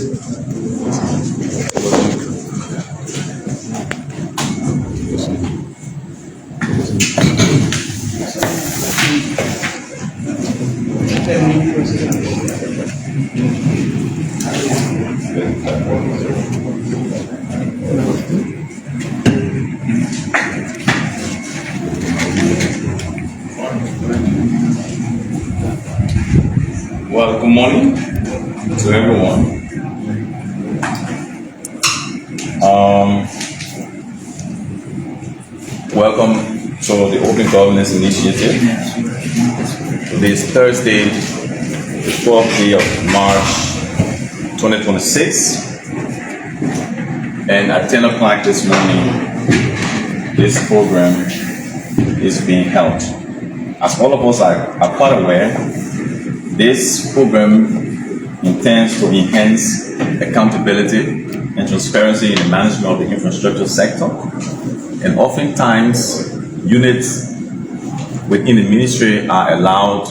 Well, good morning to everyone. Welcome to the Open Governance Initiative. Today is Thursday, the 12th day of March 2026. And at 10 o'clock this morning, this program is being held. As all of us are quite aware, this program intends to enhance accountability and transparency in the management of the infrastructure sector. And oftentimes, units within the ministry are allowed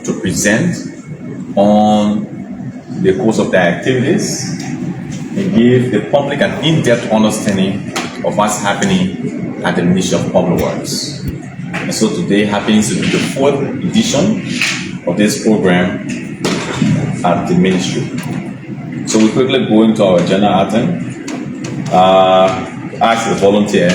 to present on the course of their activities and give the public an in-depth understanding of what's happening at the Ministry of Public Works. And so today happens to be the 4th edition of this program at the ministry. So we quickly go into our agenda item. Ask the volunteer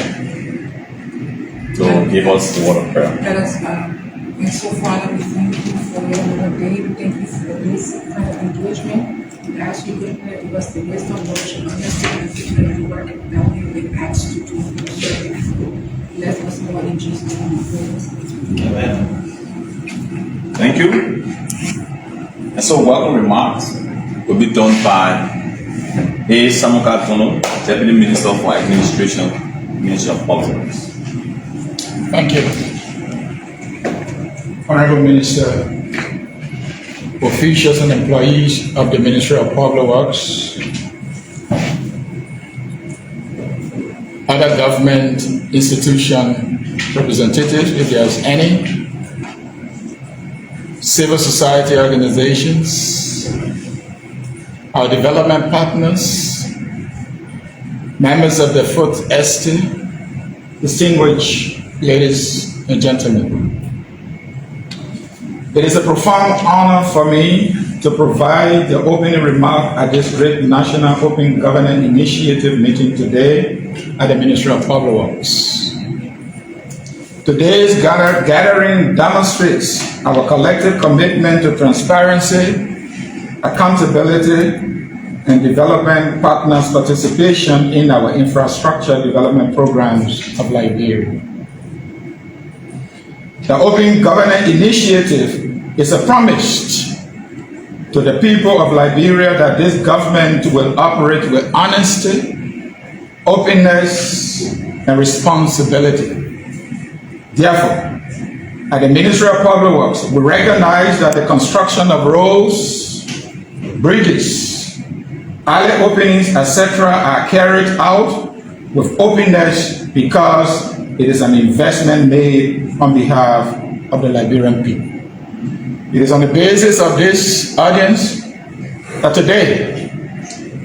to give us the word of prayer. Let us and so Father, we thank you for another day. We thank you for this kind of engagement. We ask you to give us the wisdom, knowledge, and understanding of the work that we've been asked to do. Let us know in Jesus' name. Amen. Thank you. And so welcome remarks will be done by A. Samuka Tono, Deputy Minister for Administration, Ministry of Public Works. Thank you. Honorable Minister, officials and employees of the Ministry of Public Works, other government institution representatives, if there's any, civil society organizations, our development partners, members of the Fourth Estate, distinguished ladies and gentlemen. It is a profound honor for me to provide the opening remark at this great National Open Governance Initiative meeting today at the Ministry of Public Works. Today's gathering demonstrates our collective commitment to transparency, accountability, and development partners' participation in our infrastructure development programs of Liberia. The Open Governance Initiative is a promise to the people of Liberia that this government will operate with honesty, openness, and responsibility. Therefore, at the Ministry of Public Works, we recognize that the construction of roads, bridges, alley openings, etc. are carried out with openness because it is an investment made on behalf of the Liberian people. It is on the basis of this audience that today,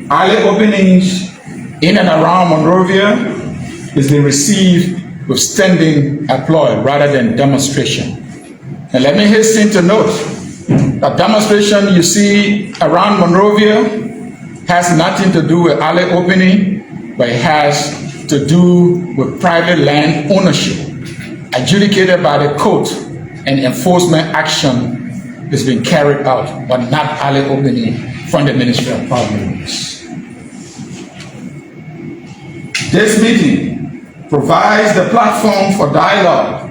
alley openings in and around Monrovia is being received with standing applause rather than demonstration. And let me hasten to note that demonstration you see around Monrovia has nothing to do with alley opening, but it has to do with private land ownership adjudicated by the court, and enforcement action is being carried out, but not alley opening from the Ministry of Public Works. This meeting provides the platform for dialogue,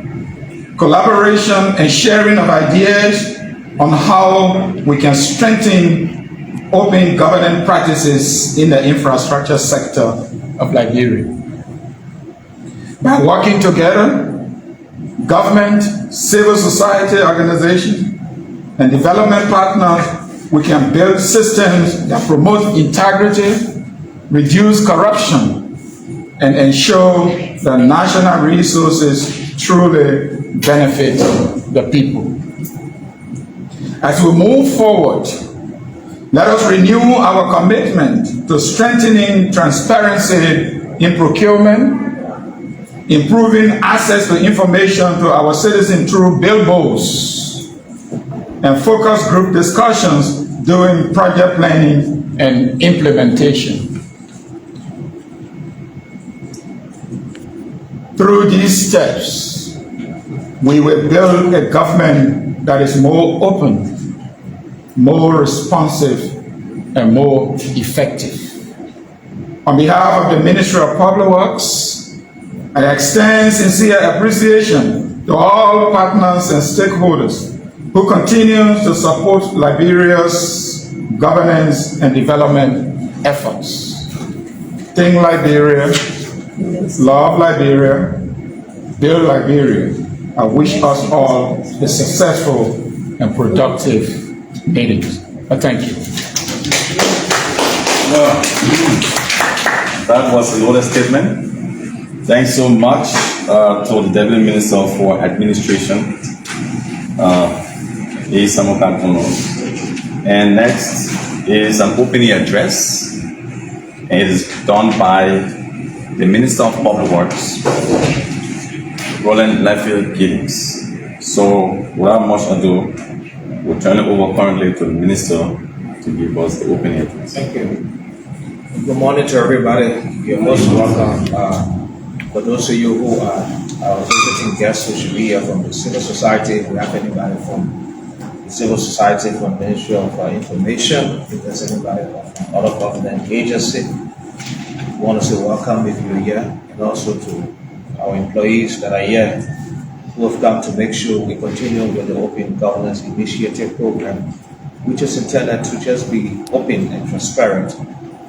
collaboration, and sharing of ideas on how we can strengthen open governance practices in the infrastructure sector of Liberia. By working together, government, civil society organizations, and development partners, we can build systems that promote integrity, reduce corruption, and ensure that national resources truly benefit the people. As we move forward, Let us renew our commitment to strengthening transparency in procurement, improving access to information to our citizens through billboards, and focus group discussions during project planning and implementation. Through these steps, we will build a government that is more open, more responsive, and more effective. On behalf of the Ministry of Public Works, I extend sincere appreciation to all partners and stakeholders who continue to support Liberia's governance and development efforts. Think Liberia, love Liberia, build Liberia. I wish us all a successful and productive meetings. Thank you. That was a loaded statement. Thanks so much to the Deputy Minister for Administration, Samuel Kantono. And next is an opening address. And it is done by the Minister of Public Works, Roland Laffield Giddings. So without much ado, we'll turn it over currently to the Minister to give us the opening address. Thank you. Good morning to everybody. You're most welcome. For those of you who are visiting guests who should be here from the civil society, if we have anybody from the civil society, from the Ministry of Information, if there's anybody from other government agency, we want to say welcome if you're here, and also to our employees that are here who have come to make sure we continue with the Open Governance Initiative program, which is intended to just be open and transparent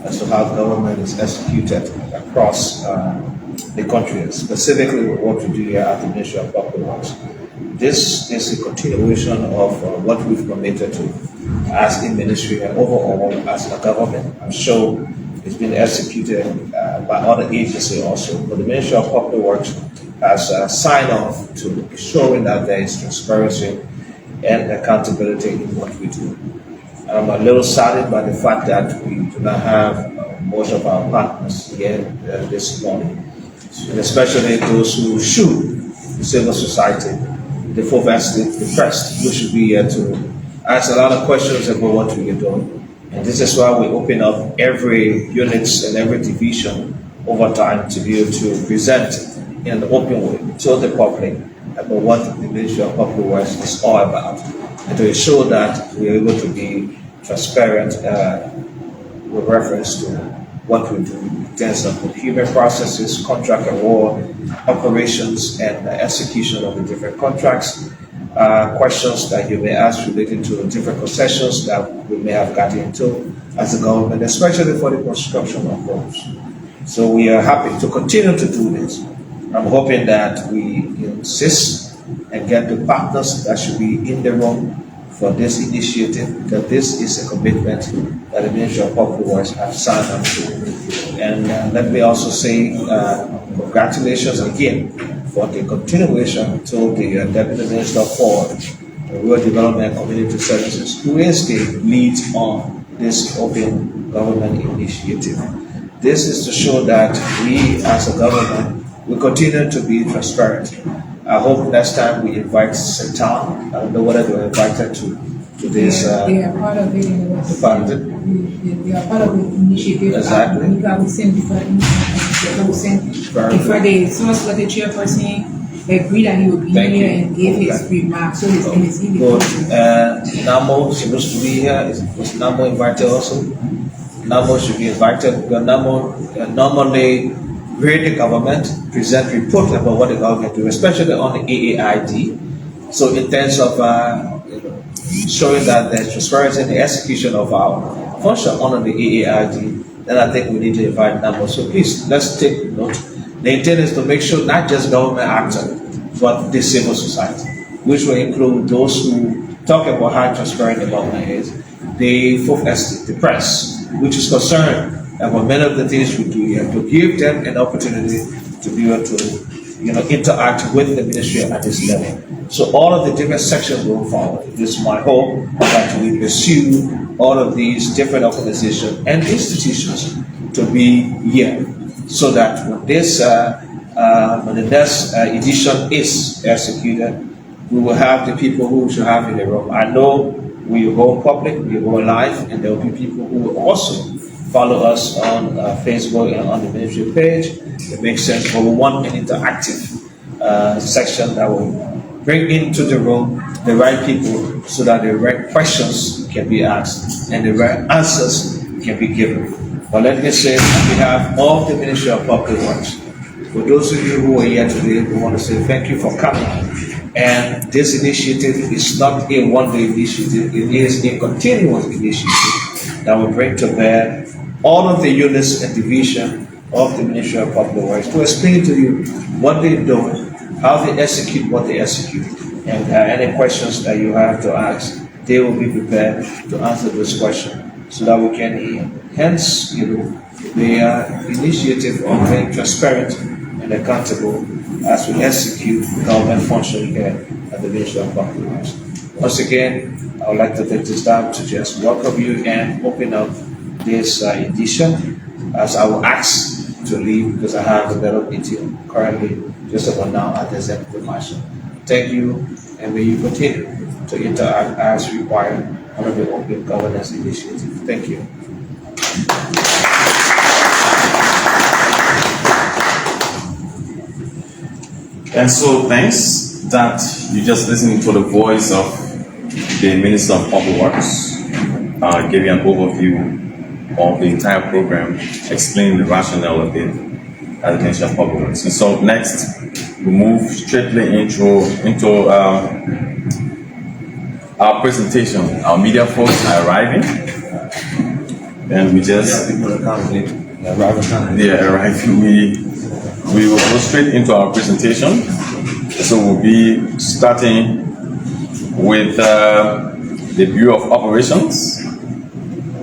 as to how government is executed across the country, specifically with what we do here at the Ministry of Public Works. This is a continuation of what we've committed to as a ministry and overall as a government. I'm sure it's been executed by other agencies also, but the Ministry of Public Works has signed off to ensuring that there is transparency and accountability in what we do. I'm a little saddened by the fact that we do not have most of our partners here this morning, especially those who should, the civil society, the folk the press, who should be here to ask a lot of questions about what we are doing. And this is why we open up every unit and every division over time to be able to present in an open way to the public about what the Ministry of Public Works is all about, and to ensure that we are able to be transparent with reference to what we do in terms of procurement processes, contract award, operations, and execution of the different contracts. Questions that you may ask related to different concessions that we may have gotten into as a government, especially for the construction of roads. So we are happy to continue to do this. I'm hoping that we insist and get the partners that should be in the room for this initiative, because this is a commitment that the Ministry of Public Works have signed up to. And let me also say congratulations again for the continuation to the Deputy Minister for Rural Development and Community Services, who is the lead on this Open Government Initiative. This is to show that we as a government will continue to be transparent. I hope next time we invite Satan. I don't know whether they were invited to this. They are part of it. They are part of the initiative. Exactly. I will send before the source for the chairperson agreed that he would be here and gave his remarks. So his name is in the good. Namo is supposed to be here. Was Namo invited also? Namo should be invited because Namo normally read the government, present report about what the government do, especially on the AAID. So in terms of showing that there's transparency in the execution of our function under the AAID, then I think we need to invite Namo. So please, let's take note. The intent is to make sure not just government actors, but the civil society, which will include those who talk about how transparent the government is, the folk estate, the press, which is concerned about many of the things we do here, to give them an opportunity to be able to, interact with the ministry at this level. So all of the different sections going forward. It is my hope that we pursue all of these different organizations and institutions to be here, so that when when the next edition is executed, we will have the people who we should have in the room. I know we go public, we go live, and there will be people who will also follow us on Facebook and on the ministry page. It makes sense, but we want an interactive section that will bring into the room the right people, so that the right questions can be asked and the right answers can be given. But let me say, on behalf of the Ministry of Public Works, for those of you who are here today, we want to say thank you for coming. And this initiative is not a one-day initiative, it is a continuous initiative that will bring to bear all of the units and division of the Ministry of Public Works to explain to you what they do, how they execute what they execute, and any questions that you have to ask, they will be prepared to answer those questions, so that we can enhance, the initiative of being transparent and accountable as we execute government function here at the Ministry of Public Works. Once again, I would like to take this time to just welcome you and open up this edition, as I will ask to leave because I have a better meeting currently just about now at the Executive Marshal. Thank you, and may you continue to interact as required under the Open Governance Initiative. Thank you. And so thanks that you just listened to the voice of the Minister of Public Works, gave you an overview of the entire program, explaining the rationale of it at the Ministry of Public Works. And so next, we move straightly into our presentation. Our media folks are arriving, and we just arriving. We will go straight into our presentation. So we'll be starting with the Bureau of Operations.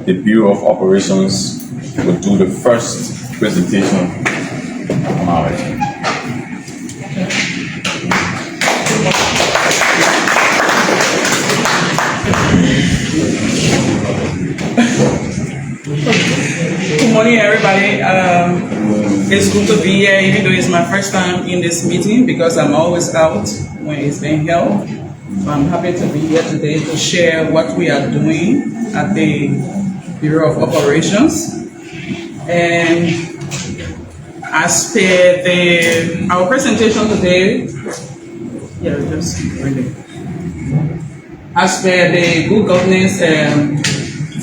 The Bureau of Operations will do the first presentation on our end. Good morning, everybody. It's good to be here, even though it's my first time in this meeting, because I'm always out when it's being held. But I'm happy to be here today to share what we are doing at the Bureau of Operations. And as per our presentation today, as per the good governance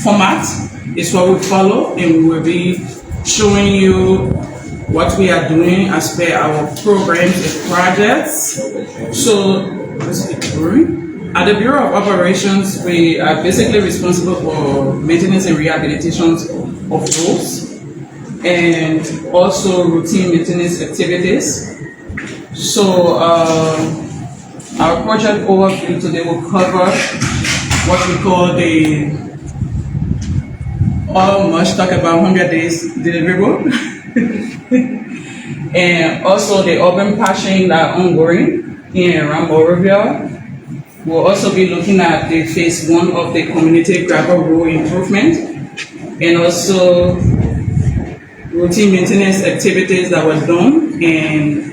format, is what we follow, and we will be showing you what we are doing as per our programs and projects. So, at the Bureau of Operations, we are basically responsible for maintenance and rehabilitation of roads, and also routine maintenance activities. So, our project overview today will cover what we call the almost talk about 100 days deliverable, and also the urban patching that are ongoing in and around Monrovia. We'll also be looking at the phase 1 of the community gravel road improvement, and also routine maintenance activities that were done and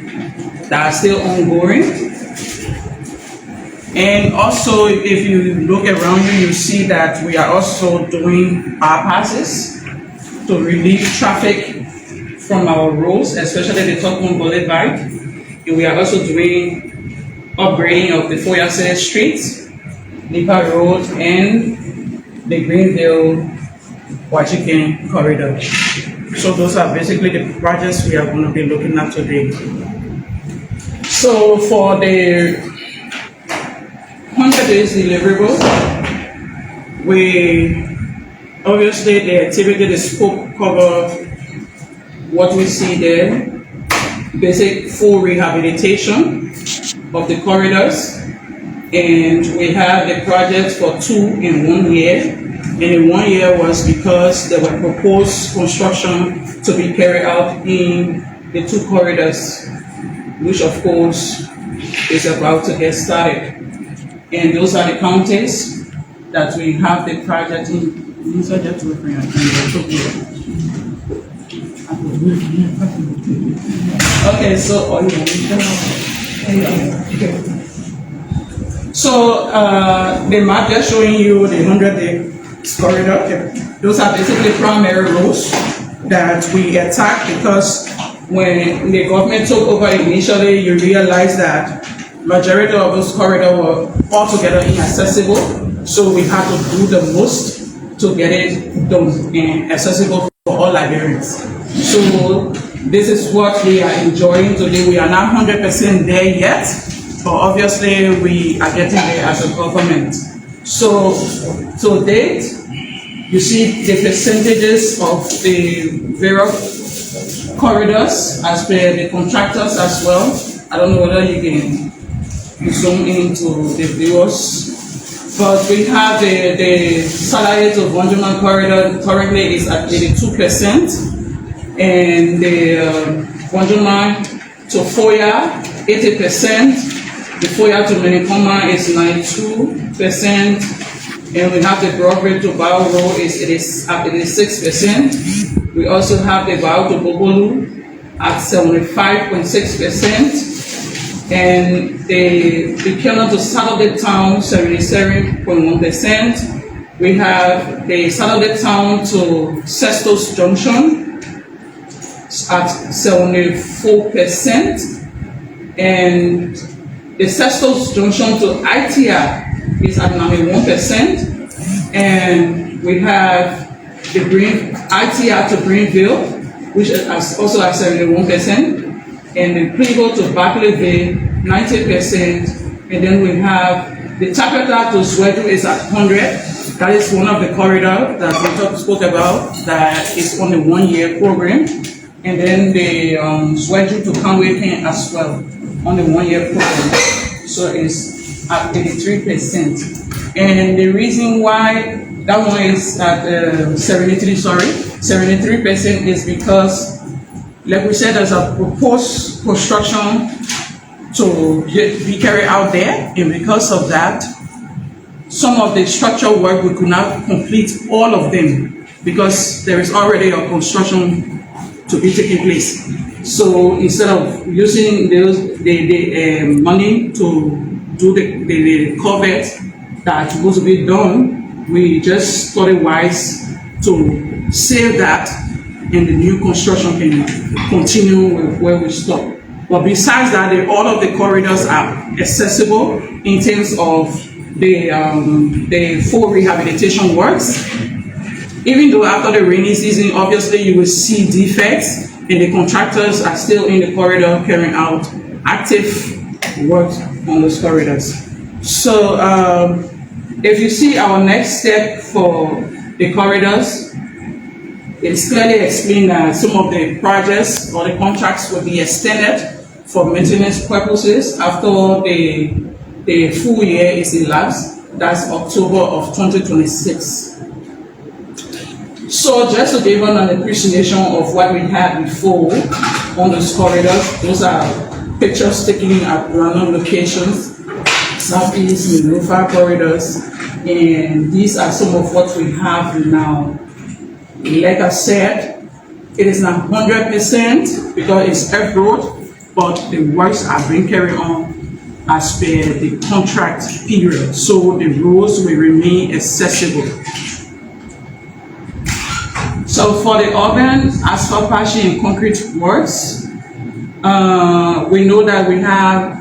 that are still ongoing. And also, if you look around you, you see that we are also doing bypasses to relieve traffic from our roads, especially the Tokman Boulevard. And we are also doing upgrading of the Foyase Street, Lipa Road, and the Greenville Wachiken corridor. So those are basically the projects we are going to be looking at today. So for the 100 days deliverable, we obviously the activity, the scope cover what we see there, basic full rehabilitation of the corridors, and we have the project for 2 in 1 year, and in 1 year was because there were proposed construction to be carried out in the 2 corridors, which of course is about to get started. And those are the counties that we have the project in These are just referring Okay, so the map just showing you the 100-day corridor. Those are basically primary roads that we attack because when the government took over initially, you realize that majority of those corridors were altogether inaccessible. So we had to do the most to get it done and accessible for all Liberians. So this is what we are enjoying today. We are not 100% there yet, but obviously we are getting there as a government. So to date, you see the percentages of the various corridors as per the contractors as well. I don't know whether you can zoom into the viewers. But we have the salary to Bonjourman corridor currently is at 82%, and the Bonjourman to Foya 80%, the Foya to Menikoma is 92%, and we have the Broadway to Bao Road is at 86%. We also have the Bao to Bobolu at 75.6%. And the Kenya to Saturday Town, 77.1%. We have the Saturday Town to Sestos Junction at 74%. And the Sestos Junction to ITR is at 91%. And we have the ITR to Greenville, which is also at 71%. And the Pligo to Barclayville, 90%, and then we have the Chapeta to Swedu is at 100. That is one of the corridors that we spoke about that is on the 1-year program, and then the Swedu to Conway Pen as well on the 1-year program. So it's at 83%. And the reason why that one is at 73% is because, like we said, there's a proposed construction to be carried out there, and because of that, some of the structural work we could not complete all of them because there is already a construction to be taking place. So instead of using the money to do the culvert that's supposed to be done, we just thought it wise to save that, and the new construction can continue with where we stop. But besides that, all of the corridors are accessible in terms of the full rehabilitation works. Even though after the rainy season, obviously you will see defects, and the contractors are still in the corridor carrying out active work on those corridors. So if you see our next step for the corridors, it's clearly explained that some of the projects or the contracts will be extended for maintenance purposes after the full year is elapsed. That's October of 2026. So just to give an appreciation of what we had before on those corridors, those are pictures taken at random locations, Southeast, Middle corridors, and these are some of what we have now. Like I said, it is not 100% because it's F road, but the works are being carried on as per the contract period, so the roads will remain accessible. So for the urban asphalt patching and concrete works, we know that we have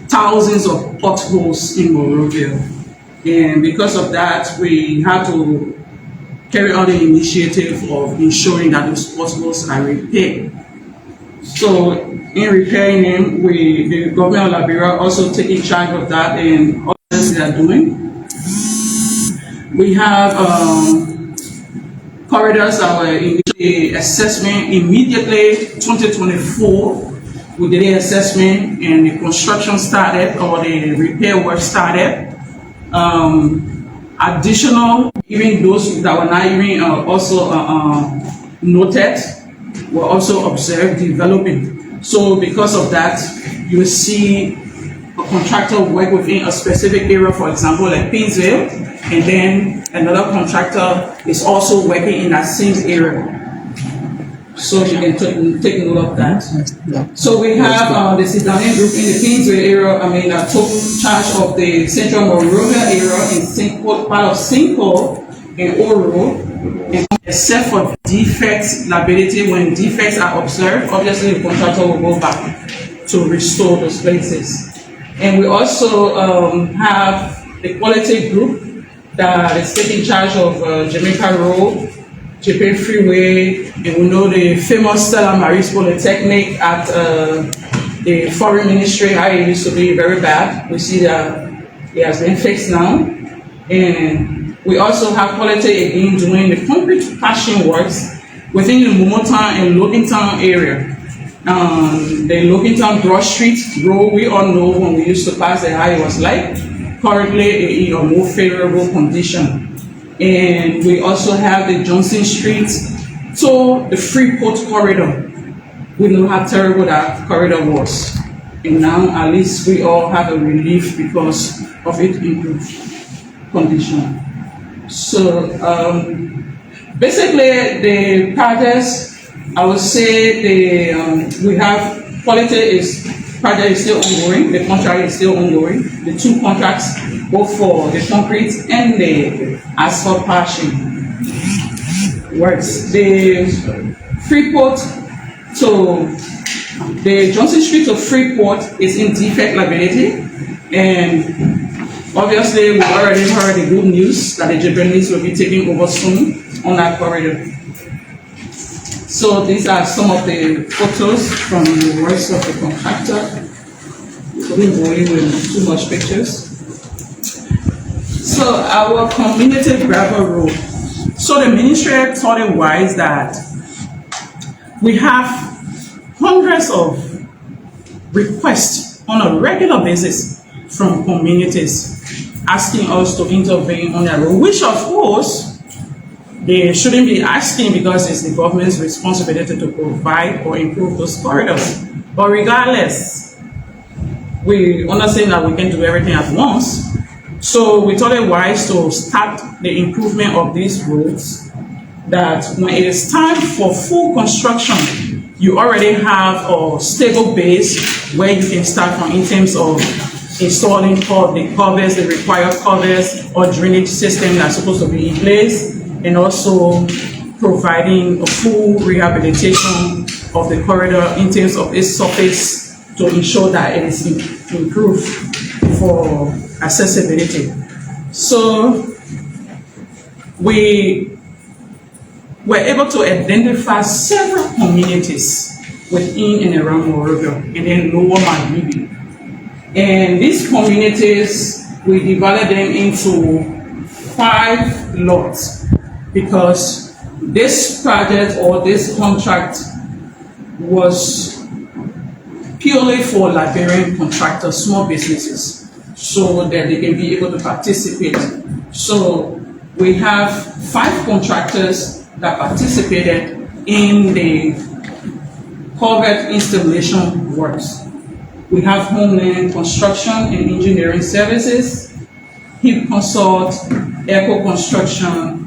thousands of potholes in Monrovia, and because of that, we have to carry out the initiative of ensuring that those potholes are repaired. So in repairing them, the government of Liberia also taking charge of that, and all this they are doing. We have corridors that were in the assessment immediately 2024. We did the assessment and the construction started, or the repair work started. Additional, even those that were not even also noted, were also observed developing. So because of that, you see a contractor work within a specific area, for example, like Painesville, and then another contractor is also working in that same area. So you can take note of that. So we have the Sidonian group in the Kingsway area, took charge of the Central Monrovia area in part of Simcoe and Oro. And except for defects, liability, when defects are observed, obviously the contractor will go back to restore those places. And we also have the quality group that is taking charge of Jamaica Road, Japan Freeway, and we know the famous Stella Maris Polytechnic at the Foreign Ministry, how it used to be very bad. We see that it has been fixed now. And we also have quality again doing the concrete patching works within the Momotown and Logantown area. The Logantown Broad Street road, we all know when we used to pass it how it was like. Currently in a more favorable condition. And we also have the Johnson Street to the Freeport corridor. We know how terrible that corridor was. And now at least we all have a relief because of its improved condition. So basically the projects, I would say we have quality project is still ongoing, the contract is still ongoing. The two contracts, both for the concrete and the asphalt patching works. The Freeport to the Johnson Street to Freeport is in defect liability, and obviously we already heard the good news that the Japanese will be taking over soon on that corridor. So these are some of the photos from the works of the contractor. We won't go in with too much pictures. So our community gravel road. So the ministry thought it wise that we have hundreds of requests on a regular basis from communities asking us to intervene on that road, which of course they shouldn't be asking because it's the government's responsibility to provide or improve those corridors. But regardless, we understand that we can do everything at once. So we thought it wise to start the improvement of these roads, that when it is time for full construction, you already have a stable base where you can start from in terms of installing the covers, the required covers or drainage system that's supposed to be in place, and also providing a full rehabilitation of the corridor in terms of its surface to ensure that it is improved for accessibility. So we were able to identify several communities within and around Monrovia and then Lower Magribi. And these communities, we divided them into 5 lots because this project or this contract was purely for Liberian contractors, small businesses, so that they can be able to participate. So we have 5 contractors that participated in the culvert installation works. We have Homeland Construction and Engineering Services, HIP Consult, Echo Construction,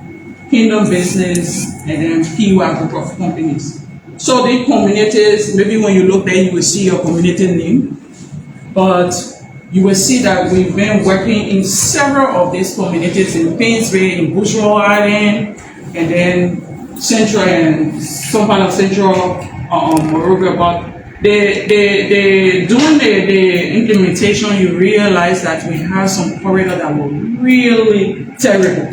Kingdom Business, and then PUA group of companies. So the communities, maybe when you look there, you will see your community name, but you will see that we've been working in several of these communities in Painesville, in Bushwell Island, and then Central and some part of Central Monrovia. But during the implementation, you realize that we have some corridors that were really terrible.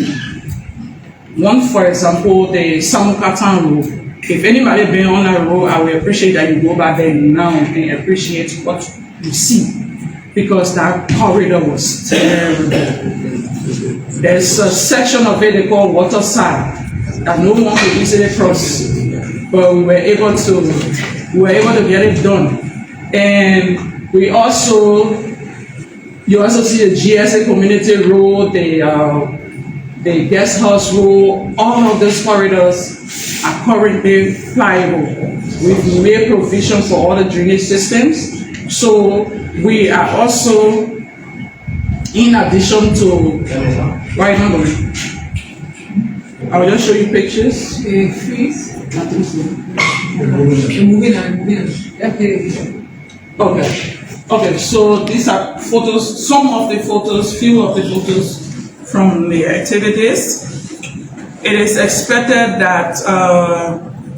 One, for example, the Samukatan Road. If anybody been on that road, I will appreciate that you go back there now and appreciate what you see, because that corridor was terrible. There's a section of it they call Waterside that no one could easily cross, but we were able to get it done. And we also, you also see the GSA Community Road, the Guest House Road. All of those corridors are currently flyable. We've made provision for all the drainage systems. So we are also in addition to, why not going? I will just show you pictures. Fees. I think so. Moving on. Okay. Okay, so these are photos, some of the photos, few of the photos from the activities. It is expected that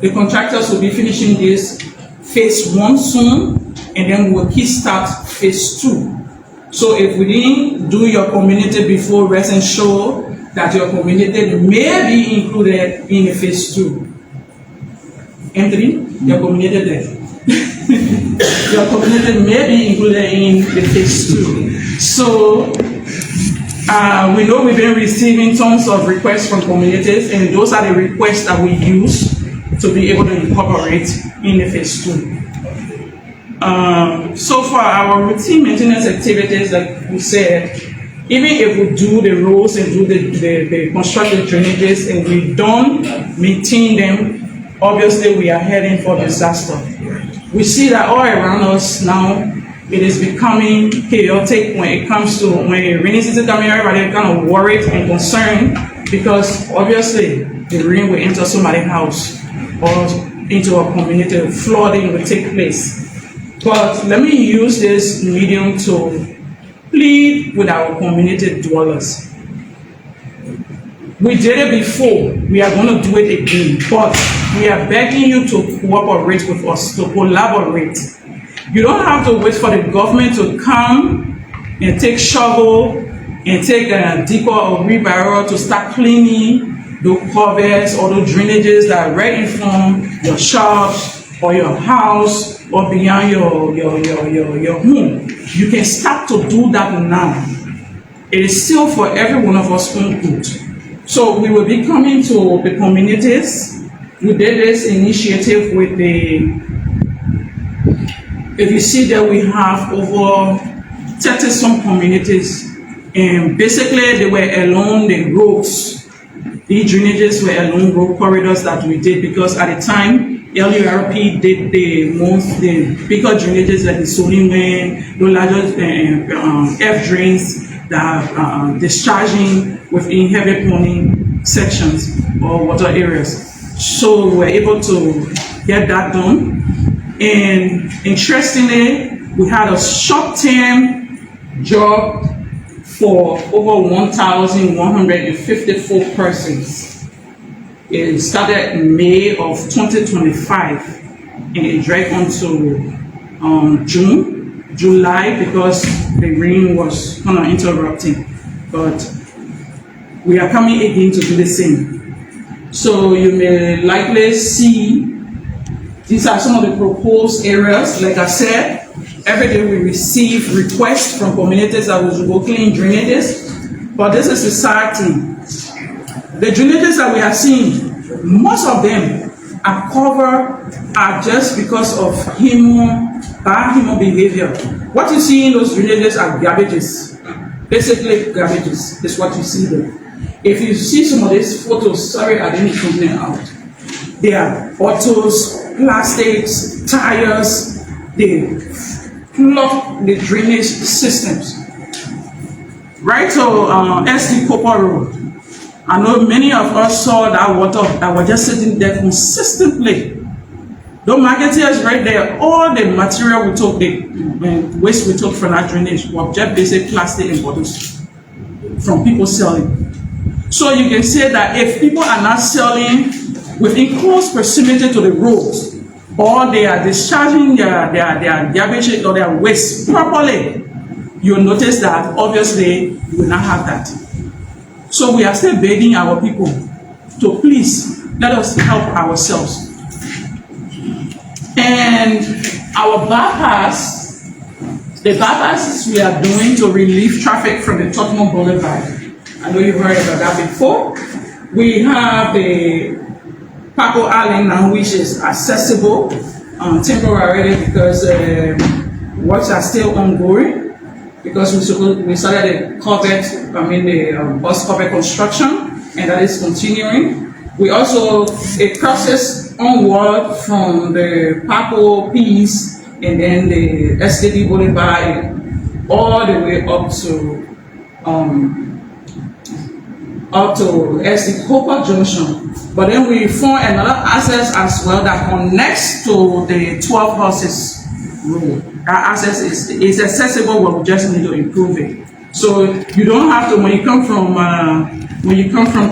the contractors will be finishing this phase 1 soon, and then we'll kickstart phase 2. So if we didn't do your community before, rest ensure that your community may be included in the phase 2. Anthony, your community there. Your community may be included in the phase 2. So we know we've been receiving tons of requests from communities, and those are the requests that we use to be able to incorporate in the phase 2. So for our routine maintenance activities, like we said, even if we do the roads and do the construction drainages and we don't maintain them, obviously we are heading for disaster. We see that all around us now, it is becoming chaotic when it comes to when rainy season coming. Everybody kind of worried and concerned because obviously the rain will enter somebody's house or into a community, flooding will take place. But let me use this medium to plead with our community dwellers. We did it before, we are going to do it again, but we are begging you to cooperate with us, to collaborate. You don't have to wait for the government to come and take shovel and take a dipper or wheelbarrow to start cleaning the covers or the drainages that are right in front of your shops or your house or beyond your home. You can start to do that now. It is still for every one of us own good. So we will be coming to the communities. We did this initiative with if you see that we have over 30 some communities, and basically they were along the roads. The drainages were along road corridors that we did because at the time, LURP did the bigger drainages like the Soliman, the larger F drains that are discharging within heavy pony sections or water areas. So we were able to get that done. And interestingly, we had a short-term job for over 1,154 persons. It started in May of 2025 and it dragged on to July because the rain was kind of interrupting. But we are coming again to do the same. So you may likely see these are some of the proposed areas. Like I said, every day we receive requests from communities that we should go clean drainages. But this is the sad thing. The drainages that we are seeing, most of them are covered just because of bad human behavior. What you see in those drainages are garbages. Basically, garbages is what you see there. If you see some of these photos, sorry I didn't put them out. They are bottles, plastics, tires, they clog the drainage systems. Right to SD Copper Road. I know many of us saw that water that was just sitting there consistently. The marketeers right there, all the material we took, the waste we took from that drainage was just basic plastic and bottles from people selling. So you can say that if people are not selling within close proximity to the roads, or they are discharging their garbage or their waste properly, you'll notice that obviously you will not have that. So we are still begging our people to please let us help ourselves. And our bypass, the bypasses we are doing to relieve traffic from the Tottenham Boulevard. I know you've heard about that before. We have the Paco Island now, which is accessible temporarily because works are still ongoing. Because we started the bus cover construction, and that is continuing. We also a process onward from the Paco piece and then the STD Boulevard all the way up to up to SD Copper Junction. But then we form another access as well that connects to the 12 horses road. That access is accessible, but we just need to improve it. So you don't have to, when you come from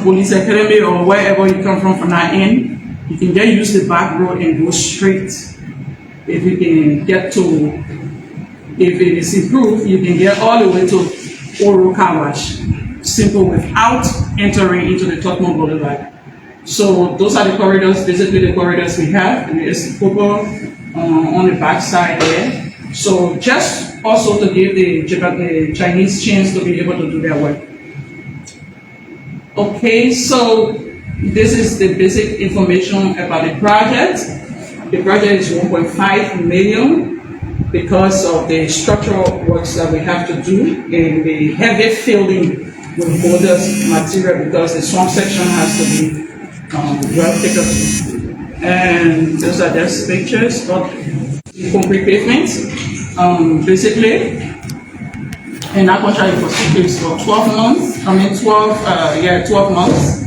Police Academy or wherever you come from that end, you can just use the back road and go straight. If you can get to, if it is improved, you can get all the way to Oro Car Wash. Simple, without entering into the Tottenham Boulevard. So those are the corridors, basically the corridors we have, and there's Coco on the back side there. So just also to give the Chinese chance to be able to do their work. Okay, so this is the basic information about the project. The project is 1.5 million because of the structural works that we have to do and the heavy filling with boulders material because the swamp section has to be well taken to. And those are just pictures of the concrete pavement. Basically, and that contract was for 12 months. 12 months,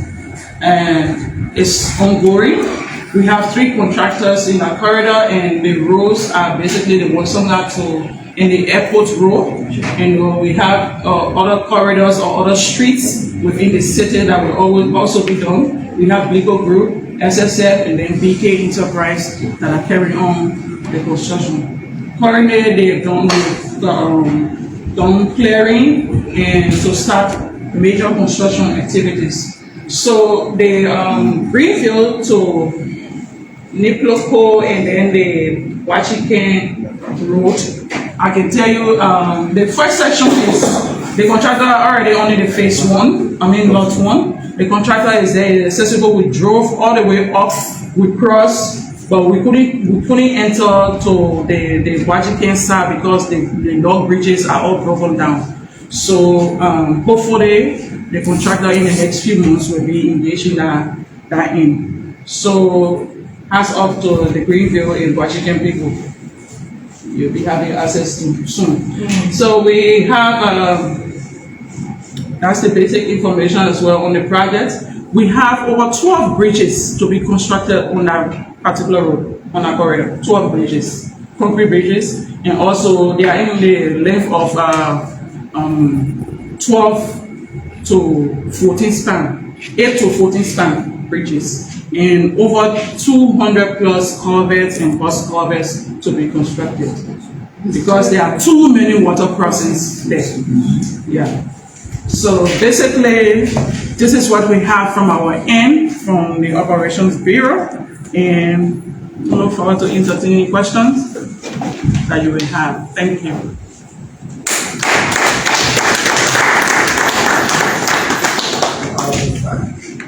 and it's ongoing. We have 3 contractors in our corridor, and the roads are basically the ones similar to in the airport road, and we have other corridors or other streets within the city that will always also be done. We have Legal Group, SSF, and then BK Enterprise that are carrying on the construction. Currently, they've done clearing and to start major construction activities. So the greenfield to Niploko and then the Wachiken Road, I can tell you the first section is the contractor already on the phase 1, lot 1. The contractor is there, it's accessible. We drove all the way up, we crossed, but we couldn't enter to the Wachiken side because the log bridges are all broken down. So hopefully the contractor in the next few months will be engaging that in. So as up to the Greenville and Wachiken people, you'll be having access to soon. So we have, that's the basic information as well on the project. We have over 12 bridges to be constructed on that particular road, on our corridor, 12 bridges, concrete bridges, and also they are in the length of 12 to 14 span, 8 to 14 span bridges, and over 200 plus culverts and bus culverts to be constructed because there are too many water crossings there. Yeah. So basically, this is what we have from our end, from the Operations Bureau, and I look forward to entertaining questions that you will have. Thank you.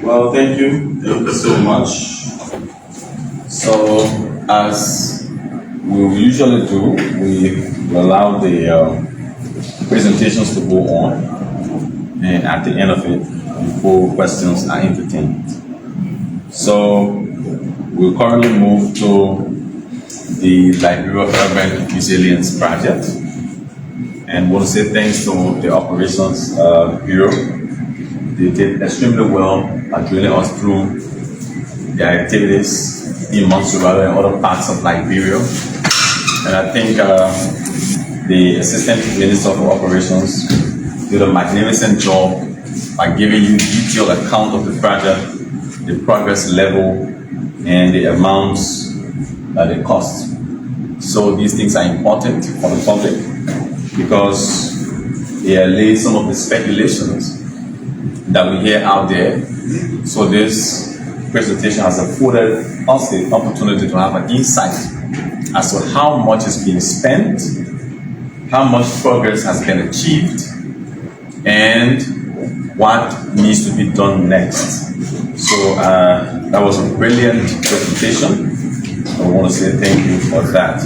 Well, thank you so much. So, as we usually do, we allow the presentations to go on, and at the end of it, before questions are entertained. So, we'll currently move to the Liberia Urban Resilience Project, and we'll say thanks to the Operations Bureau. They did extremely well at drilling us through their activities in Montserrat and other parts of Liberia. And I think the Assistant Minister for Operations did a magnificent job by giving you detailed account of the project, the progress level, and the amounts that it cost. So these things are important for the public because they allay some of the speculations that we hear out there. So this presentation has afforded us the opportunity to have an insight as to how much is being spent, how much progress has been achieved, and what needs to be done next. So that was a brilliant presentation. I want to say thank you for that.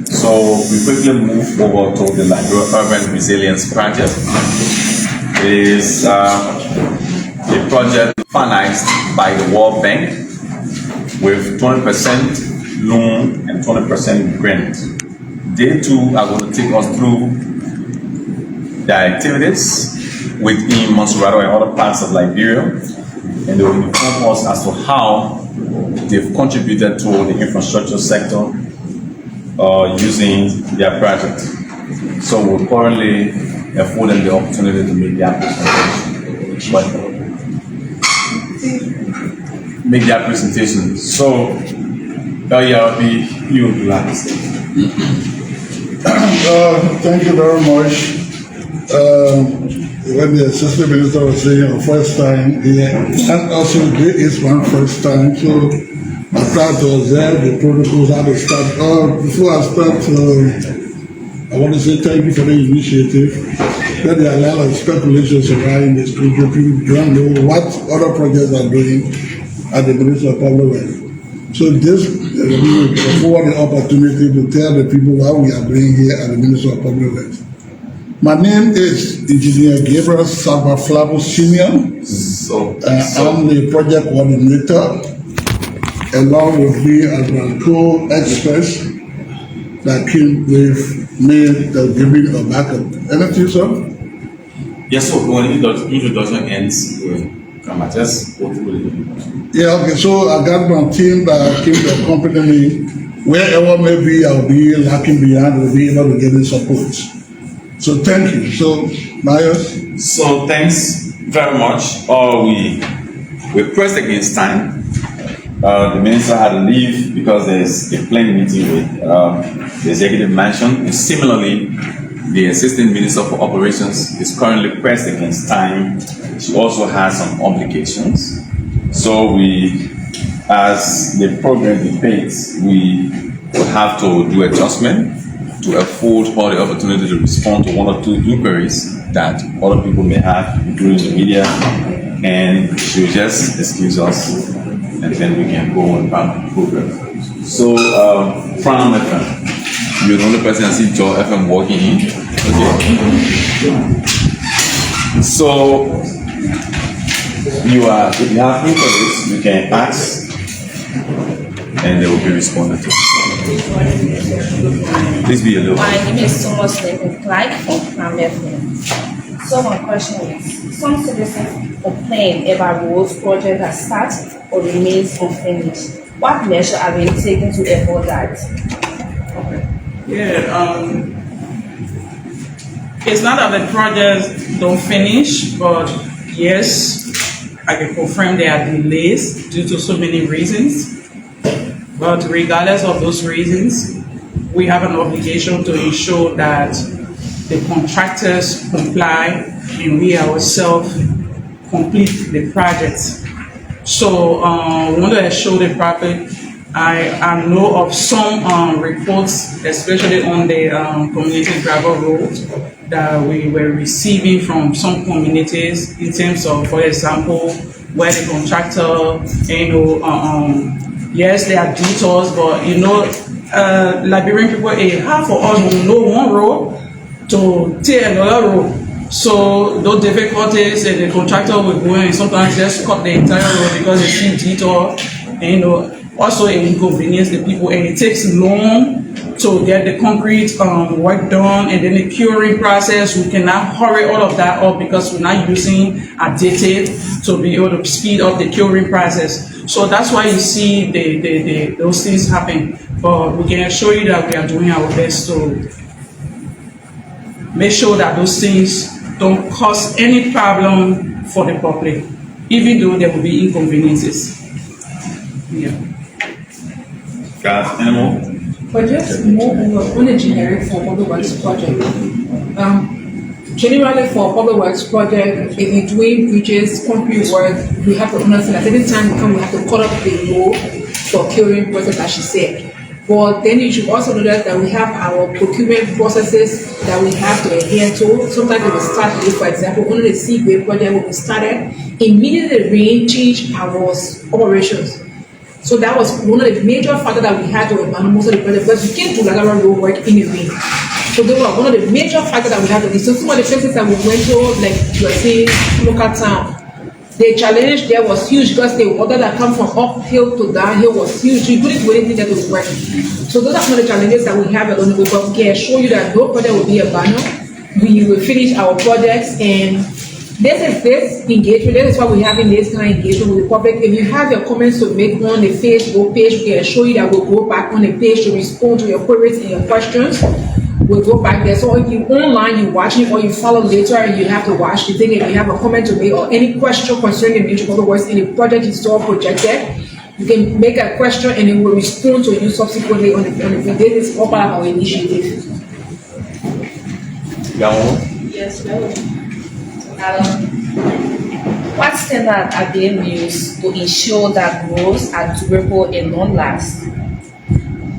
So we quickly move over to the Liberia Urban Resilience Project. It is a project financed by the World Bank with 20% loan and 20% grant. They too are going to take us through their activities within Montserrat and other parts of Liberia, and they will inform us as to how they've contributed to the infrastructure sector using their project. So we're currently affording the opportunity to make their presentation. So, yeah, you would like to say. Thank you very much. When the assistant minister was saying our first time here, and also it's my first time, so I start to observe the protocols, how to start. Before I start, I want to say thank you for the initiative. That there are a lot of speculations around the street. People don't know what other projects are doing at the Ministry of Public Works. So this will afford the opportunity to tell the people what we are doing here at the Ministry of Public Works. My name is Engineer Gabriel Salva Flavo Sr. I'm the project coordinator, along with me as my co-experts that came with me to give me a backup. Anything, sir? Yes, so when the introduction ends, come on, just go through it. Yeah, okay, so I got my team that came to accompany me. Wherever maybe I'll be lacking behind, we'll be able to get the support. So thank you. So, Myers? So thanks very much. We pressed against time. The minister had to leave because there's a planned meeting with the executive mansion. And similarly, the assistant minister for operations is currently pressed against time. She also has some obligations. So we, as the program debates, we will have to do adjustment to afford all the opportunity to respond to one or two inquiries that other people may have, including the media, and she'll just excuse us, and then we can go on about the program. So, Fran FM, you're the only person I see Joe FM walking in. Okay. So, if you have inquiries, you can ask, and they will be responded to. Please be alone. My name is Thomas Lincoln Clyde from Pram FM. So my question is, some citizens complain about roads project that starts or remains unfinished. What measures are being taken to avoid that? It's not that the projects don't finish, but yes, I can confirm there are delays due to so many reasons. But regardless of those reasons, we have an obligation to ensure that the contractors comply and we ourselves complete the project. So we want to assure the public. I know of some reports, especially on the community gravel road, that we were receiving from some communities in terms of, for example, where the contractor, yes, they are detours, but Liberian people, half of us will know one road to take another road. So those difficulties, and the contractor will go in and sometimes just cut the entire road because they see detour, and also it inconvenience the people, and it takes long to get the concrete work done, and then the curing process. We cannot hurry all of that up because we're not using additive to be able to speed up the curing process. So that's why you see those things happen. But we can assure you that we are doing our best to make sure that those things don't cause any problem for the public, even though there will be inconveniences. Yeah. Got any more? But just more on a generic for public works project. Generally for public works project, if you're doing bridges, concrete work, we have to understand at any time we have to cut up the road for curing process, as she said. But then you should also know that we have our procurement processes that we have to adhere to. Sometimes when we start with, for example, only the Seaway project when we started, immediately the rain changed our operations. So that was one of the major factors that we had to abandon most of the project because we can't do lateral road work in the rain. So they were one of the major factors that we had to do. So some of the places that we went to, like you were saying, local town, the challenge there was huge because the water that comes from uphill to downhill was huge. You couldn't do anything that was working. So those are some of the challenges that we have along the way, but we can assure you that no project will be abandoned. We will finish our projects, and this engagement, this is why we're having this kind of engagement with the public. If you have your comments to make on the Facebook page, we can assure you that we'll go back on the page to respond to your queries and your questions. We'll go back there. So if you online, you watching or you follow later and you have to watch the thing, if you have a comment to make or any question concerning the mutual public works in the project you saw projected, you can make a question and it will respond to you subsequently on the video. This is all part of our initiative. Yes, no. What standards are being used to ensure that roads are durable and non-last?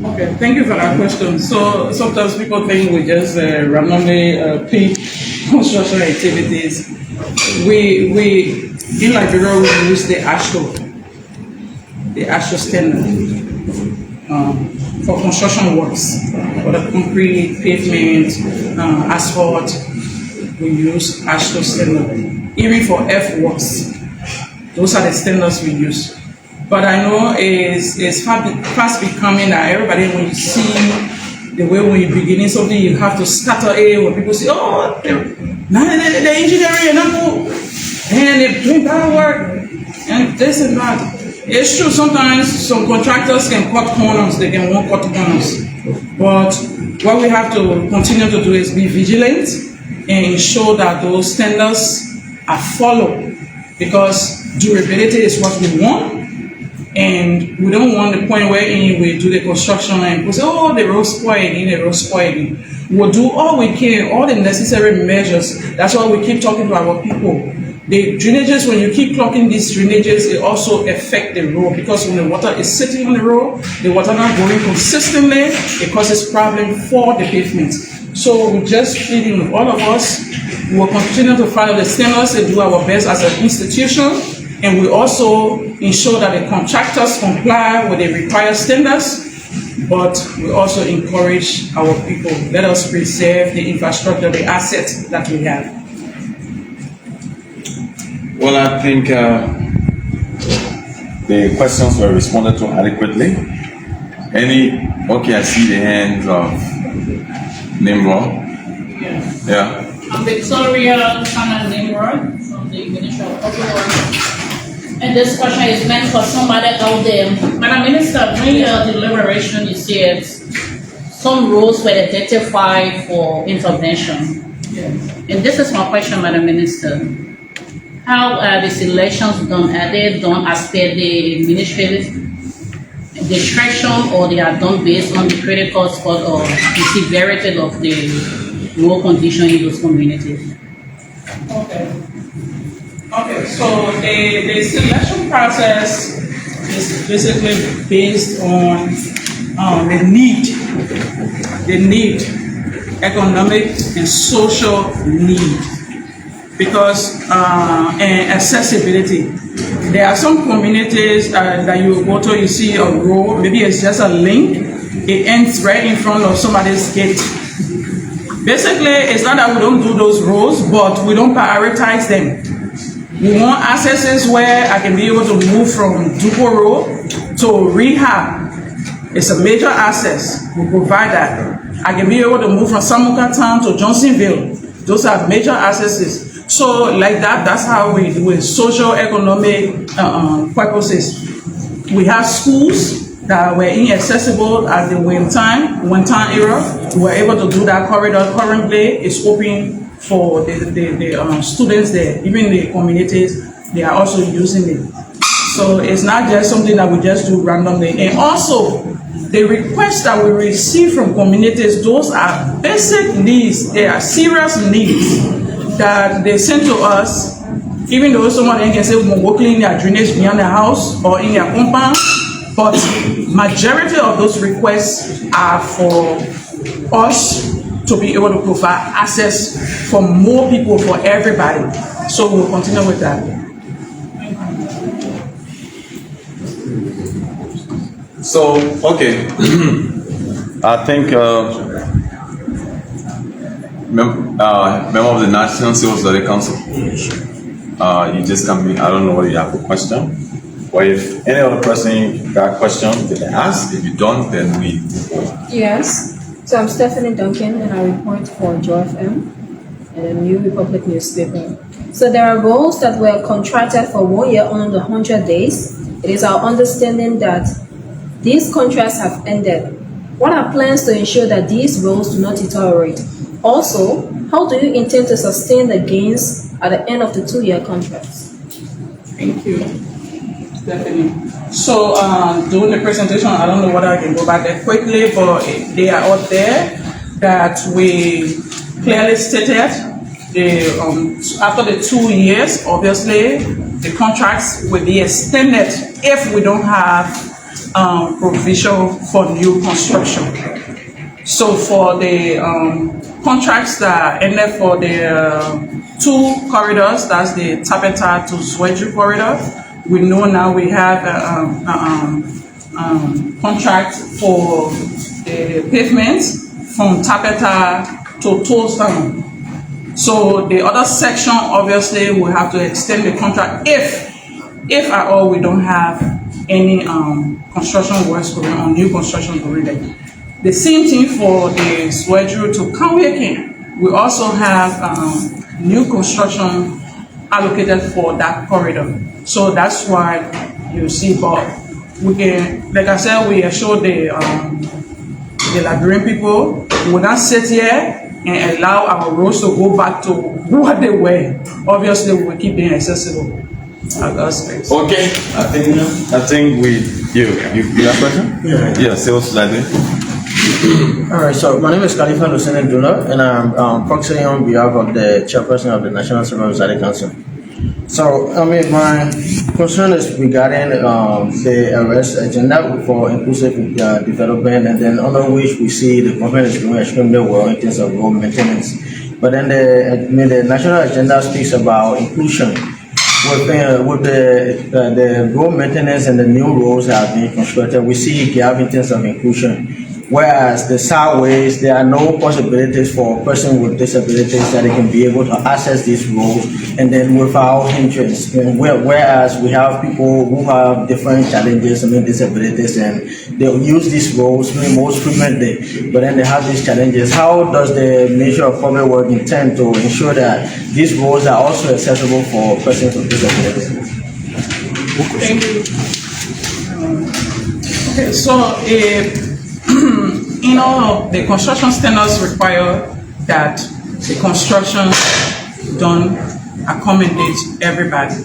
Okay, thank you for that question. So sometimes people think we just randomly pick construction activities. We in Liberia we use the ASHTO standard for construction works, for the concrete, pavement, asphalt. We use ASHTO standard. Even for earthworks, those are the standards we use. But I know it's fast becoming that everybody, when you see the way when you're beginning something, you have to stutter when people say, oh, the engineering and and they're doing bad work and this and that. It's true, sometimes some contractors can cut corners, they can won't cut corners. But what we have to continue to do is be vigilant and ensure that those standards are followed, because durability is what we want, and we don't want the point where we do the construction and we say, oh, the road's spoiling. We'll do all we can, all the necessary measures. That's why we keep talking to our people. The drainages, when you keep clocking these drainages, it also affects the road, because when the water is sitting on the road, the water not going consistently, it causes problem for the pavement. So we're just pleading with all of us. We will continue to follow the standards and do our best as an institution. And we also ensure that the contractors comply with the required standards. But we also encourage our people. Let us preserve the infrastructure, the assets that we have. Well, I think the questions were responded to adequately. Okay, I see the hands of Nimrod. Yes. Yeah. I'm Victoria Sana Nimrod from the Ministry of Public Works. And this question is meant for somebody out there. Madam Minister, during your deliberation, you said some roads were identified for intervention. Yes. And this is my question, Madam Minister. How are the selections done? Are they done as per the administrative discretion, or they are done based on the critical spot or the severity of the road condition in those communities? Okay, so the selection process is basically based on the need, economic and social need, because and accessibility. There are some communities that you go to, you see a road, maybe it's just a link, it ends right in front of somebody's gate. Basically, it's not that we don't do those roads, but we don't prioritize them. We want accesses where I can be able to move from Dupo Road to Rehab. It's a major access. We provide that. I can be able to move from Samuka Town to Johnsonville. Those are major accesses. So like that, that's how we do it. Social, economic purposes. We have schools that were inaccessible at the one-time era. We were able to do that corridor. Currently, it's open for the students there. Even the communities, they are also using it. So it's not just something that we just do randomly. And also, the requests that we receive from communities, those are basic needs. They are serious needs that they send to us, even though someone can say we're working in their drainage beyond the house or in their compound, but majority of those requests are for us to be able to provide access for more people, for everybody. So we'll continue with that. So, okay, I think member of the National Civil Society Council, you just come in, I don't know whether you have a question, or if any other person got a question, they can ask. If you don't, then we move on. Yes. So I'm Stephanie Duncan, and I report for Joy FM and the New Republic newspaper. So there are roles that were contracted for 1 year under 100 days. It is our understanding that these contracts have ended. What are plans to ensure that these roles do not deteriorate? Also, how do you intend to sustain the gains at the end of the 2-year contracts? Thank you, Stephanie. So during the presentation, I don't know whether I can go back there quickly, but they are out there that we clearly stated after the 2 years, obviously, the contracts will be extended if we don't have provision for new construction. So for the contracts that ended for the 2 corridors, that's the Tapeta to Swedru corridor, we know now we have a contract for the pavement from Tapeta to Tollstown. So the other section, obviously, we have to extend the contract if at all we don't have any construction works going on, new construction going there. The same thing for the Swedru to Kanweke. We also have new construction allocated for that corridor. So that's why you see, but we can, like I said, we assured the Liberian people, we will not sit here and allow our roads to go back to what they were. Obviously, we will keep them accessible. Okay, I think you have a question? Yeah, sales slightly. All right, so my name is Khalifa Hussein Abdullah, and I'm proxying on behalf of the chairperson of the National Civil Society Council. So, my concern is regarding the arrest agenda for inclusive development, and then under which we see the government is doing extremely well in terms of road maintenance. But then the national agenda speaks about inclusion. With the road maintenance and the new roads that are being constructed, we see a gap in terms of inclusion. Whereas the sideways, there are no possibilities for a person with disabilities that they can be able to access these roads and then without hindrance. And whereas we have people who have different challenges, disabilities, and they'll use these roads most frequently, but then they have these challenges. How does the Ministry of Public Works intend to ensure that these roads are also accessible for persons with disabilities? Thank you. Okay, so the construction standards require that the construction done accommodate everybody,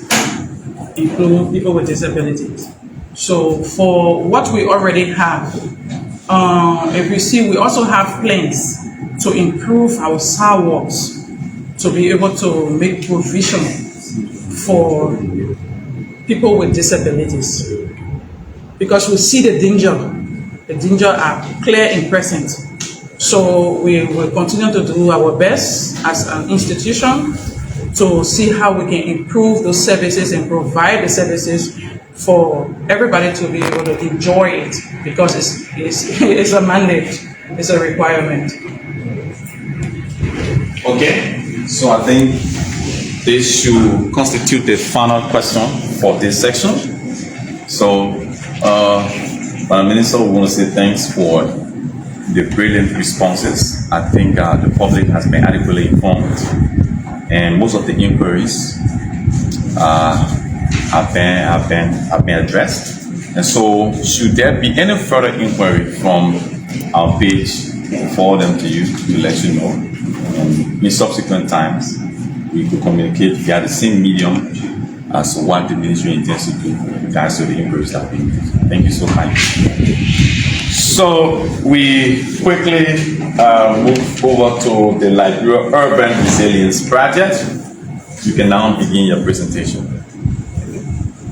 including people with disabilities. So for what we already have, if you see, we also have plans to improve our sidewalks to be able to make provision for people with disabilities, because we see the danger. The danger are clear and present. So we will continue to do our best as an institution to see how we can improve those services and provide the services for everybody to be able to enjoy it, because it's a mandate, it's a requirement. Okay, so I think this should constitute the final question for this section. So, Madam Minister, we want to say thanks for the brilliant responses. I think the public has been adequately informed, and most of the inquiries have been addressed. And so, should there be any further inquiry from our page, forward them to you to let you know. And in subsequent times, we could communicate via the same medium as what the ministry intends to do with regards to the inquiries that we do. Thank you so much. So we quickly move over to the Liberia Urban Resilience Project. You can now begin your presentation.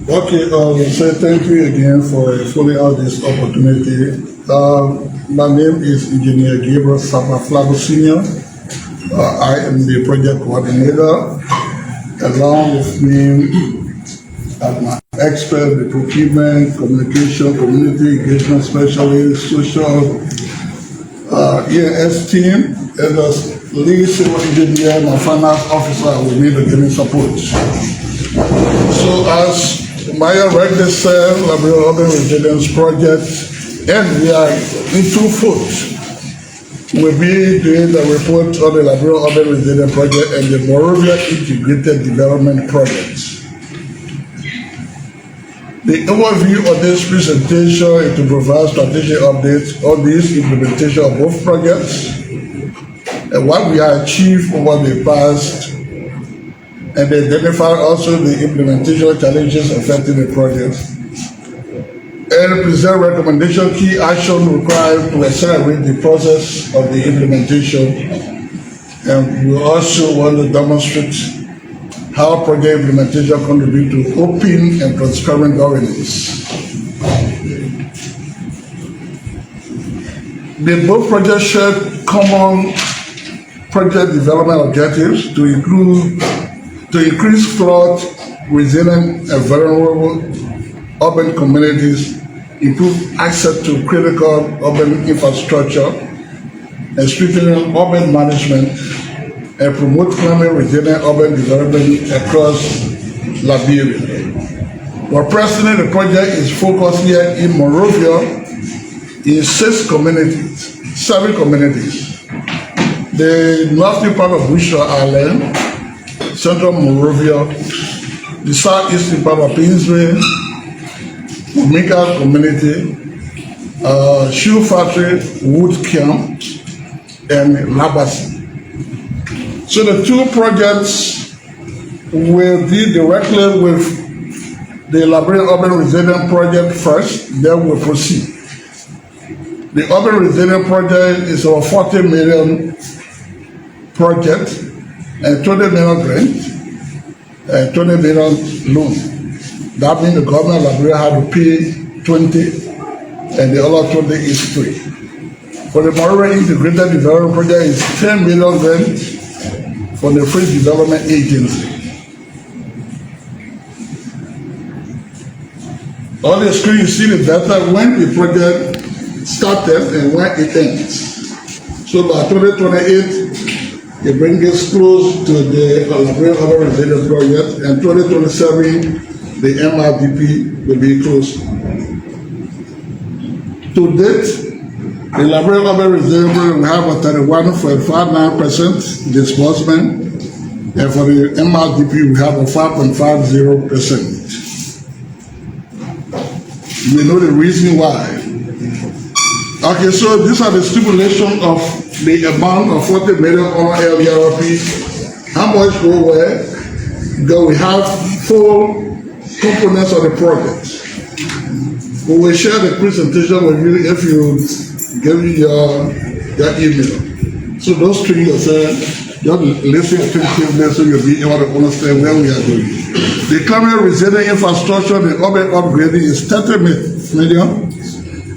Okay, so thank you again for filling out this opportunity. My name is Engineer Gabriel Sapaflago Sr. I am the project coordinator. Along with me, my expert, the procurement, communication, community engagement specialist, social ES team, and the lead civil engineer, my finance officer will need to give me support. So as Maya rightly said, Liberia Urban Resilience Project, and we are in 2 foot. will be doing the report on the Liberia Urban Resilience Project and the Monrovia Integrated Development Project. The overview of this presentation is to provide strategic updates on this implementation of both projects and what we have achieved over the past, and identify also the implementation challenges affecting the projects, and present recommendation key action required to accelerate the process of the implementation. And we also want to demonstrate how project implementation contribute to open and transparent governance. The both projects share common project development objectives to increase flood resilient and vulnerable urban communities, improve access to critical urban infrastructure, and strengthen urban management, and promote climate resilient urban development across Liberia. But presently, the project is focused here in Monrovia in 7 communities. The northern part of Wishaw Island, central Monrovia, the southeastern part of Painesville, Omega community, Shoe Factory, Wood Camp, and Labasi. So the two projects will deal directly with the Liberia Urban Resilience Project first, then we'll proceed. The Urban Resilience Project is a 40 million project and 20 million grant and 20 million loan. That means the government of Liberia had to pay 20 and the other 20 is free. For the Monrovia Integrated Development Project is 10 million grant for the Free Development Agency. On the screen you see the data when the project started and when it ends. So by 2028, it brings us close to the Liberia Urban Resilience Project, and 2027, the MRDP will be close. To date, the Liberia Urban Resilience Project will have a 31.59% disbursement, and for the MRDP, we have a 5.50%. You know the reason why. Okay, so these are the stipulation of the amount of 40 million on LERP. How much go where? Because we have 4 components of the project. We will share the presentation with you if you give me your email. So those 3 you said, just listen attentively so you'll be able to understand where we are going. The climate resilient infrastructure, the urban upgrading is 30 million.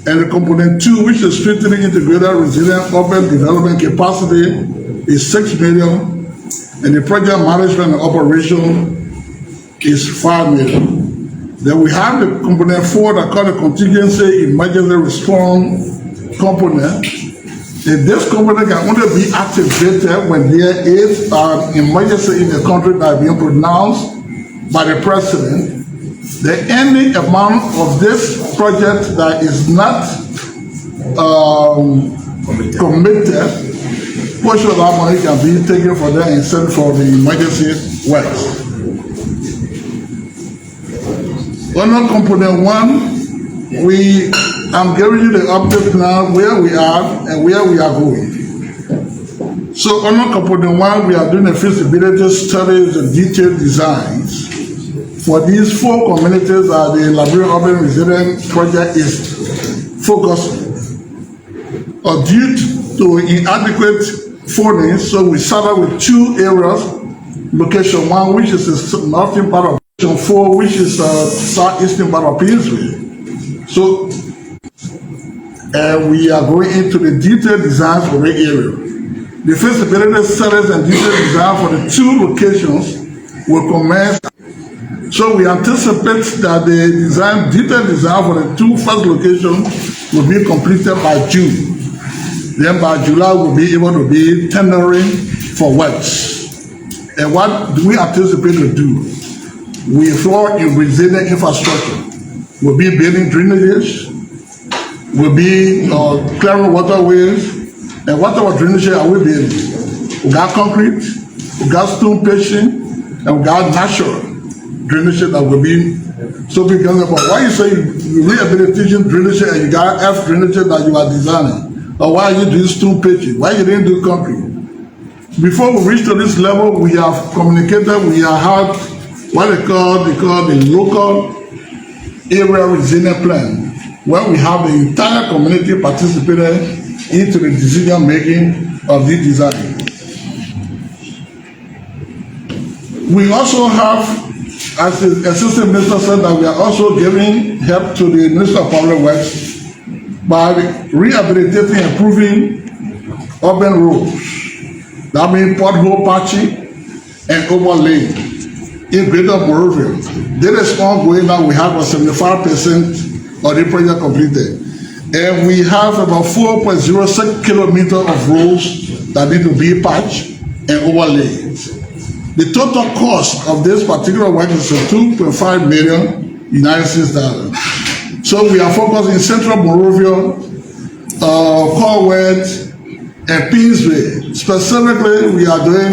And the component 2, which is strengthening integrated resilient urban development capacity, is 6 million. And the project management and operation is 5 million. Then we have the component 4 that called the contingency emergency response component. And this component can only be activated when there is an emergency in the country that is being pronounced by the president. Then any amount of this project that is not committed, portion of that money can be taken for them and sent for the emergency works. Under component 1, I'm giving you the update now where we are and where we are going. So under component 1, we are doing a feasibility studies and detailed designs. For these 4 communities that the Liberia Urban Resilience Project is focused on. Due to inadequate funding, so we started with 2 areas. Location 1, which is the northern part of location 4, which is southeastern part of Painesville. So we are going into the detailed designs for the area. The feasibility studies and detailed design for the 2 locations will commence. So we anticipate that the detailed design for the 2 first locations will be completed by June. Then by July, we'll be able to be tendering for works. And what do we anticipate to do? We floor in resilient infrastructure. We'll be building drainages. We'll be clearing waterways. And what our drainage are we building? We got concrete, we got stone patching, and we got natural drainage that will be so big. But why you say rehabilitation drainage and you got F drainage that you are designing? Or why are you doing stone patching? Why you didn't do concrete? Before we reach to this level, we have communicated, we have had what they call the local area resilience plan, where we have the entire community participated into the decision making of this design. We also have, as the Assistant Minister said, that we are also giving help to the Minister of Public Works by rehabilitating and improving urban roads. That means pothole patching and overlay in Greater Monrovia. This is ongoing now. We have 75% of the project completed. And we have about 4.06 kilometers of roads that need to be patched and overlaid. The total cost of this particular work is $2.5 million United States dollars. So we are focused in Central Monrovia, Corwet, and Pinsway. Specifically, we are doing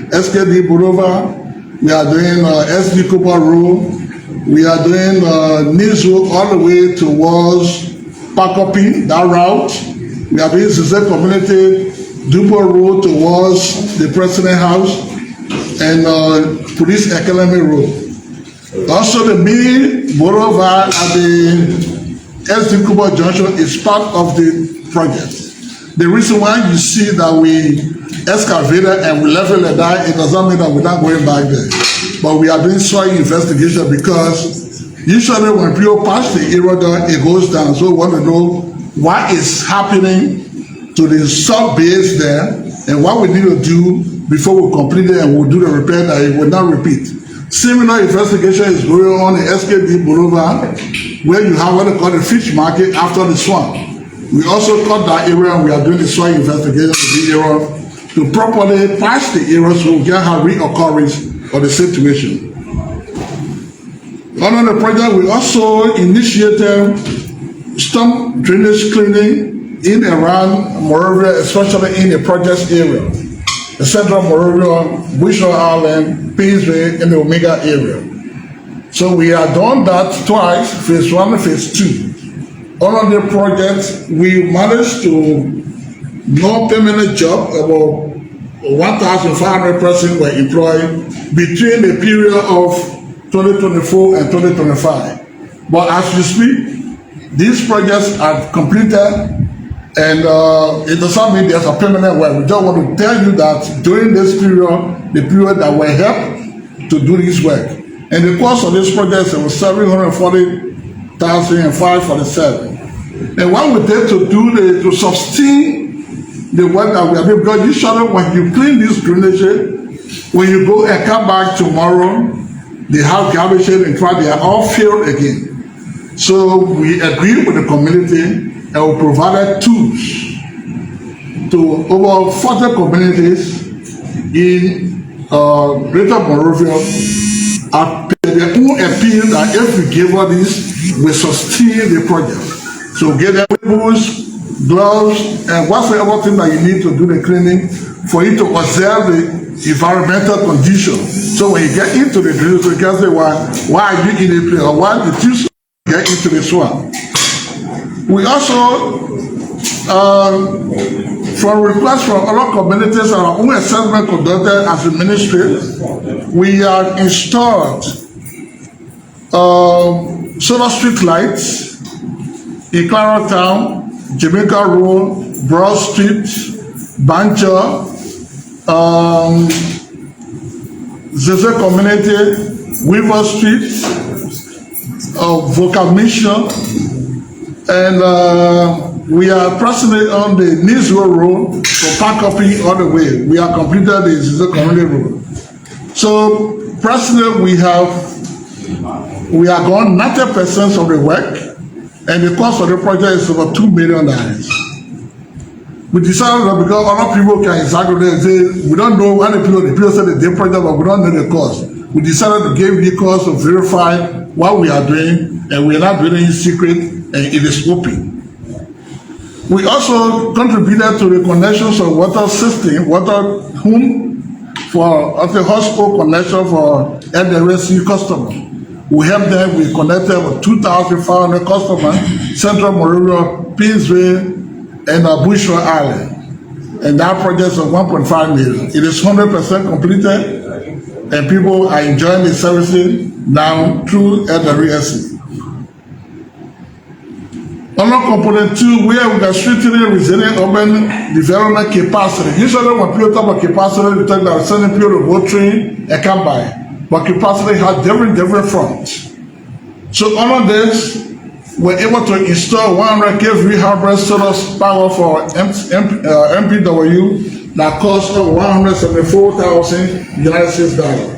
SKD Boulevard, we are doing SD Cooper Road, we are doing Nizo all the way towards Pakopi, that route. We are doing Zizek Community, Dupo Road towards the President House, and Police Academy Road. Also, the main Boulevard at the SD Cooper Junction is part of the project. The reason why you see that we excavated and we leveled it down, it doesn't mean that we're not going back there. But we are doing soil investigation because usually when people pass the area down, it goes down. So we want to know what is happening to the sub base there and what we need to do before we complete it and we'll do the repair that it will not repeat. Similar investigation is going on in SKD Boulevard, where you have what they call the fish market after the swamp. We also cut that area and we are doing the soil investigation to the area to properly patch the area so we can have reoccurrence of the situation. Under the project, we also initiated storm drainage cleaning in and around Monrovia, especially in the project area. The Central Monrovia, Bushel Island, Pinsway, and the Omega area. So we have done that twice, phase 1 and phase 2. On the project, we managed to non-permanent job, about 1,500 persons were employed between the period of 2024 and 2025. But as we speak, these projects are completed and it doesn't mean there's a permanent work. We just want to tell you that during this period, the period that we helped to do this work. And the cost of this project was $740,547. And what we did to do to sustain the work that we are doing, because usually when you clean this drainage, when you go and come back tomorrow, they have garbage in front, they are all filled again. So we agreed with the community and we provided tools to over 40 communities in Greater Monrovia at their own appeal that if we give all this, we sustain the project. So get them boots, gloves, and whatsoever thing that you need to do the cleaning for you to observe the environmental conditions. So when you get into the drill, so you can say, why are you in a place, or why did you get into the swamp? We also, from requests from other communities and our own assessment conducted as a ministry, we have installed solar street lights in Clara Town, Jamaica Road, Broad Street, Banjo, Zeze Community, Weaver Street, Vocal Mission, and we are presently on the Nizo Road from Pakopi all the way. We have completed the Zeze Community Road. So presently we have gone 90% of the work. And the cost of the project is about $2 million. We decided that because other people can exactly say, we don't know when the people say the project, but we don't know the cost. We decided to give the cost to verify what we are doing, and we are not doing it in secret, and it is open. We also contributed to the connections of water system, water home for the hospital connection for LRSC customers. We helped them, we connected with 2,500 customers, Central Morelia, Painesville, and Bushra Island. And that project is 1.5 million. It is 100% completed, and people are enjoying the services now through LRSC. Under component 2, where we are strengthening resilient urban development capacity. Usually when people talk about capacity, we talk about sending people to go train and come by. But capacity has different fronts. So under this, we're able to install 100 kV hybrid solar power for MPW that costs $174,000 United States dollars.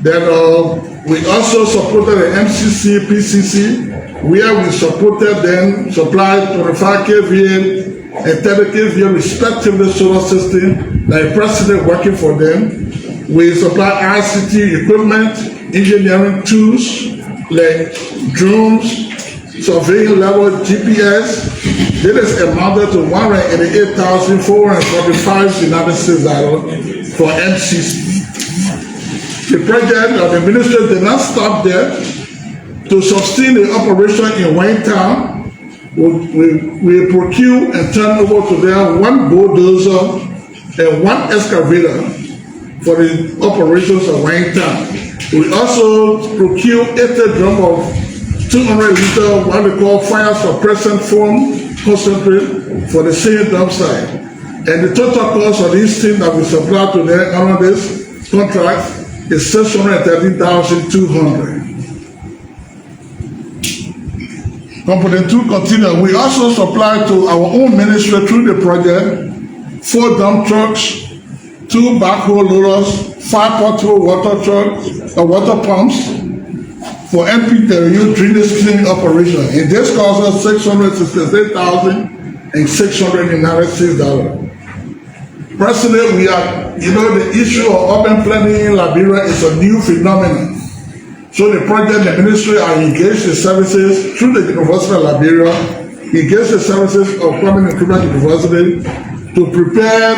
Then we also supported the MCC, PCC, where we supported them, supplied 25 kVA and 30 kVA respectively solar system, the president working for them. We supply ICT equipment, engineering tools, like drones, surveying level GPS. This is amounted to $188,445 United States dollars for MCC. The project of the ministry did not stop there. To sustain the operation in Wayne Town, we procure and turn over to them 1 bulldozer and 1 excavator for the operations of Wayne Town. We also procure 80 drum of 200 liter what we call fire suppressant foam concentrate for the same dump site. And the total cost of these things that we supply to them under this contract is $630,200. Component 2 continue. We also supply to our own ministry through the project 4 dump trucks, 2 backhoe loaders, 5 portable water trucks, water pumps for MPW drainage cleaning operation. And this costs us $668,600 United States dollars. President, we are, the issue of urban planning in Liberia is a new phenomenon. So the project, the ministry are engaged in services through the University of Liberia, engaged in services of Republic of Liberia University to prepare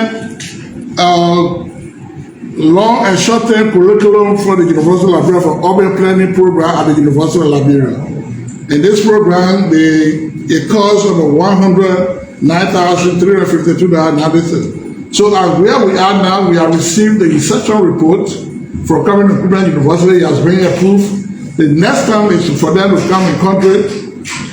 long and short-term curriculum for the University of Liberia for urban planning program at the University of Liberia. In this program, it costs over $109,352. So where we are now, we have received the inception report from Government of Liberia University. It has been approved. The next time is for them to come in country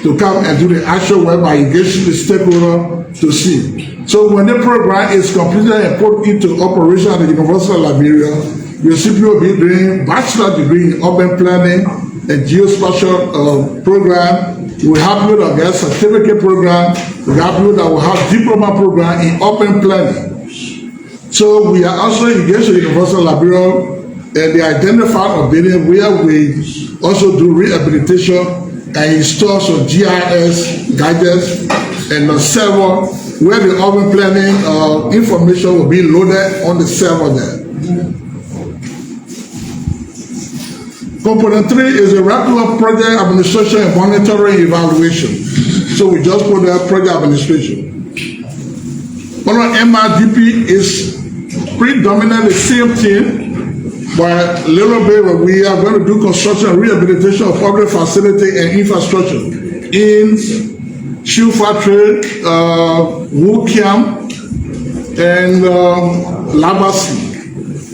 to come and do the actual work by engaging the stakeholder to see. So when the program is completed and put into operation at the University of Liberia, you simply will be doing bachelor degree in urban planning and geospatial program. We have people that get certificate program. We have people that will have diploma program in urban planning. So we are also engaged with the University of Liberia, and they identified a building where we also do rehabilitation and install some GIS gadgets and a server where the urban planning information will be loaded on the server there. Component 3 is a regular project administration and monitoring evaluation. So we just put that project administration. Under MRDP is predominantly the same thing, but a little bit where we are going to do construction and rehabilitation of public facility and infrastructure in shoe factory, wool camp, and Labasi.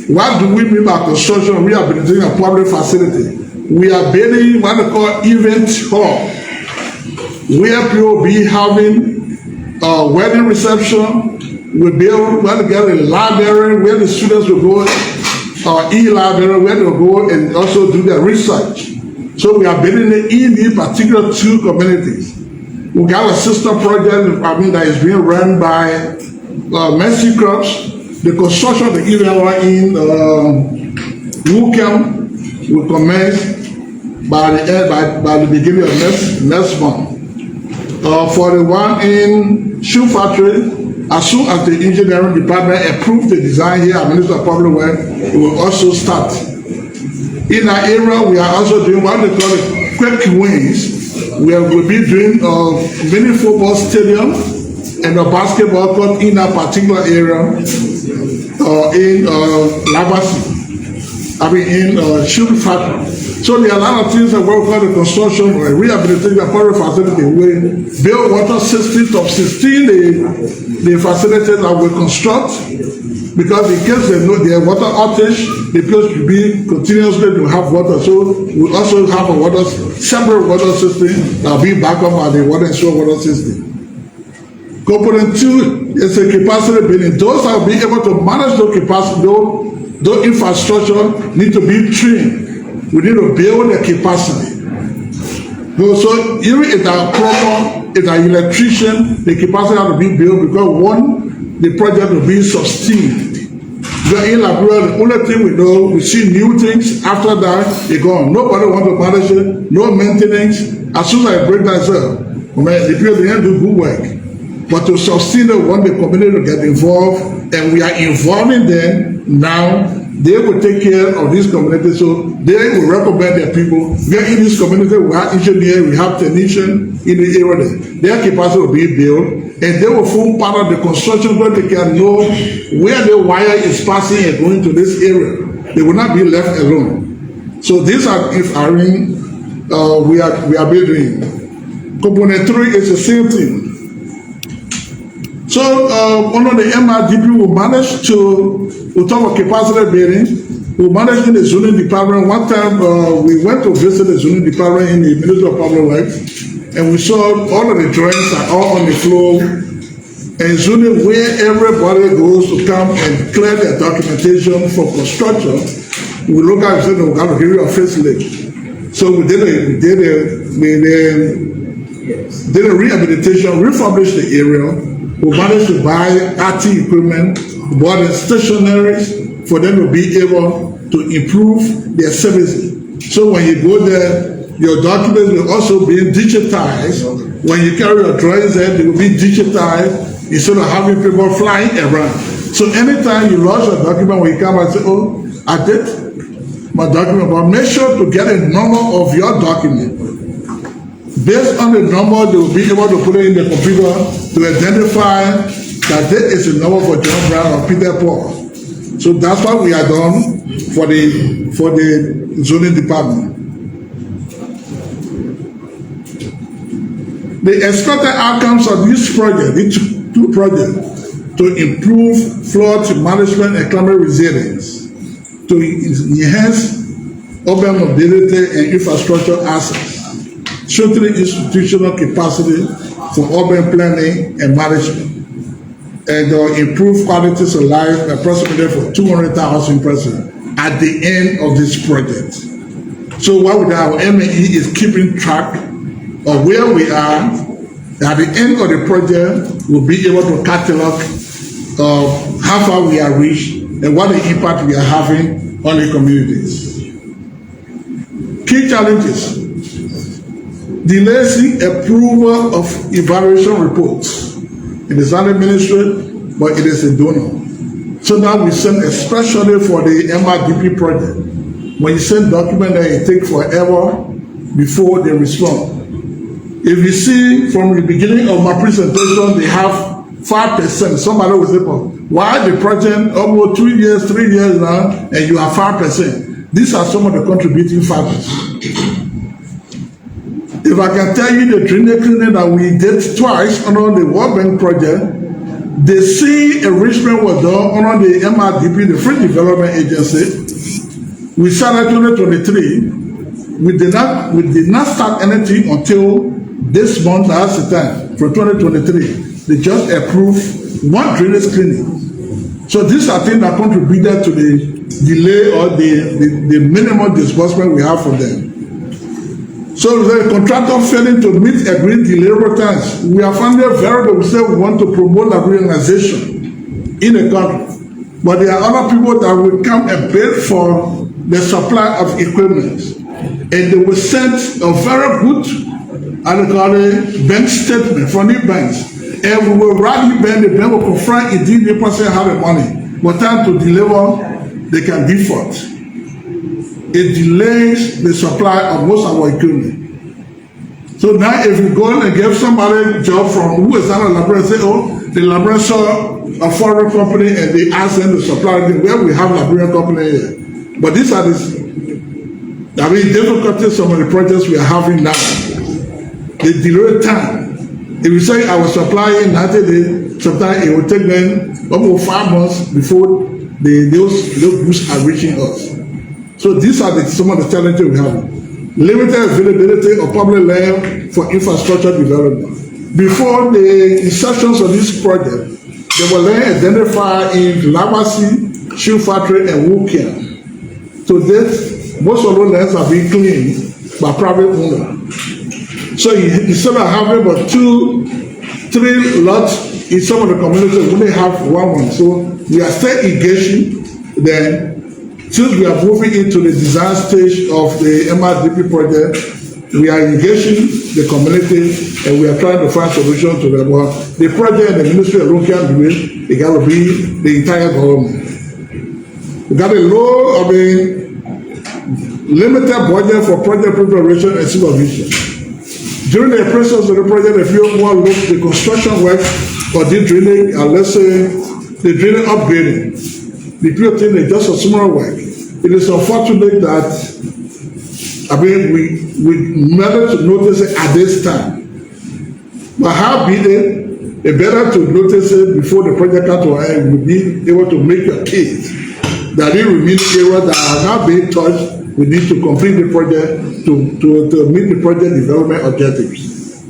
What do we mean by construction and rehabilitation of public facility? We are building what they call event hall, where people will be having a wedding reception. We build where to get a library where the students will go, e-library where they'll go and also do their research. So we are building it in these particular 2 communities. We got a sister project, that is being run by Mercy Crops. The construction of the event in Wookem will commence by the beginning of next month. For the one in shoe factory, as soon as the engineering department approves the design here at Minister of Public Works, it will also start. In our area, we are also doing what they call the quick wins, where we'll be doing mini football stadium and a basketball court in a particular area, in Labasi. I mean, in Sugar Factory. So there are a lot of things that work on the construction or rehabilitation of public facility. We build water systems of 16 the facilities that we construct, because in case they know their water outage, the place will be continuously to have water. So we also have a separate water system that will be backed up by the water and sewer water system. Component 2 is a capacity building. Those that will be able to manage those capacity, those infrastructure need to be trained. We need to build the capacity. So even if our plumber, if our electrician, the capacity has to be built, because one, the project will be sustained. Because in Liberia, the only thing we know, we see new things. After that, they go on. Nobody wants to manage it. No maintenance. As soon as I break that up, the people they do good work. But to sustain it, want the community to get involved, and we are involving them now. They will take care of this community, so they will recommend their people. We are in this community, we have engineers, we have technicians in the area. Their capacity will be built, and they will form part of the construction so they can know where the wire is passing and going to this area. They will not be left alone. So these are we are building. Component 3 is the same thing. So under the MRDP, we managed to talk about capacity building. We managed in the zoning department. One time we went to visit the zoning department in the Ministry of Public Works, and we saw all of the drawings are all on the floor. And zoning, where everybody goes to come and clear their documentation for construction, we look at it and say, no, we have to give you a facelift. So we did a rehabilitation, refurbished the area. We managed to buy IT equipment, bought the stationaries for them to be able to improve their services. So when you go there, your documents will also be digitized. When you carry your drawings there, they will be digitized instead of having people flying around. So anytime you lost your document, when you come and say, oh, I did my document, but make sure to get a number of your document. Based on the number, they will be able to put it in the computer to identify that this is the number for John Brown or Peter Paul. So that's what we are done for the zoning department. The expected outcomes of this project, these two projects, to improve flood management and climate resilience, to enhance urban mobility and infrastructure assets, strengthening institutional capacity for urban planning and management, and improve qualities of life approximately for 200,000 persons at the end of this project. So what we do, our MAE is keeping track of where we are. At the end of the project, we'll be able to catalog how far we are reached and what the impact we are having on the communities. Key challenges: delays in approval of evaluation reports. It is not a ministry, but it is a donor. So now we send especially for the MRDP project. When you send document, it takes forever before they respond. If you see from the beginning of my presentation, they have 5%. Somebody will say, well, why the project almost 2 years, 3 years now, and you have 5%? These are some of the contributing factors. If I can tell you the drainage cleaning that we did twice under the World Bank project, the sea enrichment was done under the MRDP, the Free Development Agency. We started 2023. We did not start anything until this month, that's the time, for 2023. They just approved one drainage cleaning. So these are things that contributed to the delay or the minimum disbursement we have for them. So the contractor failing to meet agreed delivery times. We are finding it very good. We say we want to promote organization in the country. But there are other people that will come and bid for the supply of equipment. And they will send a very good, bank statement from the banks. And we will write the bank will confirm indeed the person have the money. But time to deliver, they can default. It delays the supply of most of our equipment. So now if you go and give somebody a job from who is not a Liberia, say, oh, the Liberia saw a foreign company and they ask them to supply them, where we have Liberian company here. But these are the difficulties some of the projects we are having now. They delay time. If you say I will supply in 90 days, sometimes it will take them almost 5 months before those goods are reaching us. So these are some of the challenges we have. Limited availability of public land for infrastructure development. Before the insertions of this project, there were land identified in Lavasi, shoe factory, and wool camp. So this, most of those lands are being cleaned by private owners. So instead of having about 2-3 lots in some of the communities, we only have one. So we are still engaging. Then, since we are moving into the design stage of the MRDP project, we are engaging the community and we are trying to find solutions to them. But the project and the Ministry of Local Development, it got to be the entire government. We got a low, limited budget for project preparation and supervision. During the process of the project, if you want to look at the construction work or the drilling, and let's say the drilling upgrading, the people think it's just a small work. It is unfortunate that we managed to notice it at this time. But how be it better to notice it before the project comes to an end. You will be able to make your case that it remains areas that are not being touched. We need to complete the project to meet the project development objectives.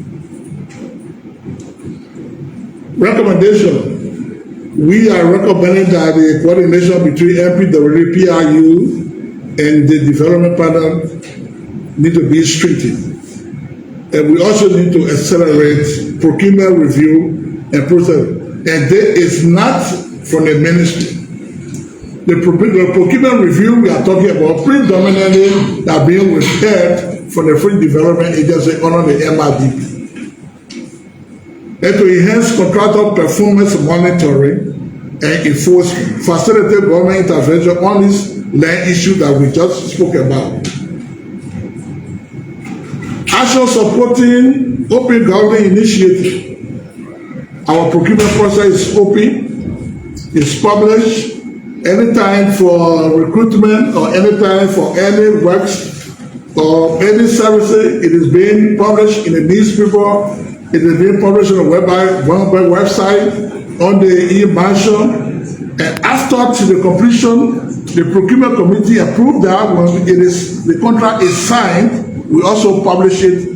Recommendation. We are recommending that the coordination between MPW, PRU, and the development panel need to be strengthened. And we also need to accelerate procurement review and process. And that is not from the ministry. The procurement review we are talking about predominantly are being repaired from the Free Development Agency under the MRDP. And to enhance contractor performance monitoring and enforcement, facilitate government intervention on this land issue that we just spoke about. Action supporting open government initiative. Our procurement process is open, it's published, anytime for recruitment or anytime for any works or any services, it is being published in the newspaper. It is being published on the website, on the e-mansion, and after to the completion, the procurement committee approved that when the contract is signed, we also publish it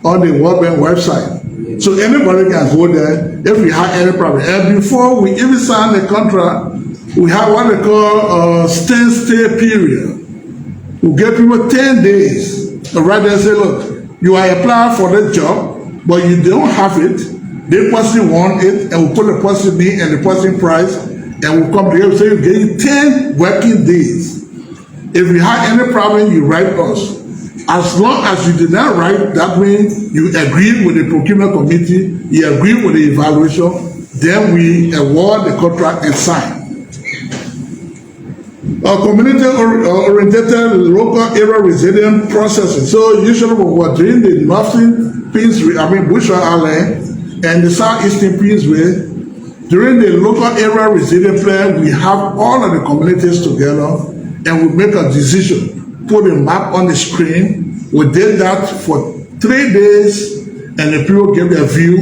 on the World Bank website. So anybody can go there if we have any problem. And before we even sign the contract, we have what they call a standstill period. We give people 10 days to write there and say, look, you are applying for the job, but you don't have it. The person want it, and we put the person name and the person price, and we come together and say, you get 10 working days. If you have any problem, you write us. As long as you did not write, that means you agree with the procurement committee, you agree with the evaluation, then we award the contract and sign. Community-oriented local area resilient processing. So usually we were doing the northern Bushra Island and the southeastern Peaceway. During the local area resilient plan, we have all of the communities together and we make a decision, put a map on the screen. We did that for 3 days and the people gave their view.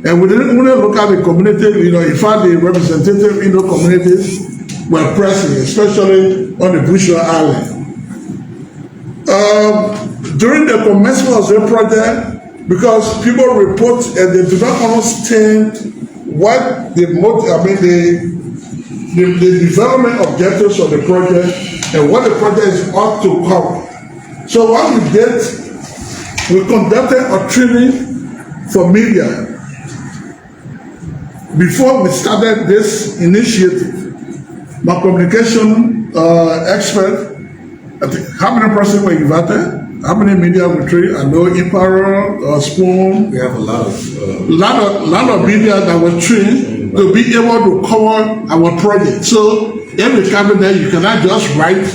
And we didn't only look at the community, in fact, the representative in the communities were present, especially on the Bushra Island. During the commencement of the project, because people report and they do not understand what the development objectives of the project and what the project is ought to cover. So what we did, we conducted a training for media before we started this initiative. My communication expert, I think, how many persons were invited? How many media we trained? I know Imperial, Spoon. We have a lot of media that were trained to be able to cover our project. So every cabinet you cannot just write,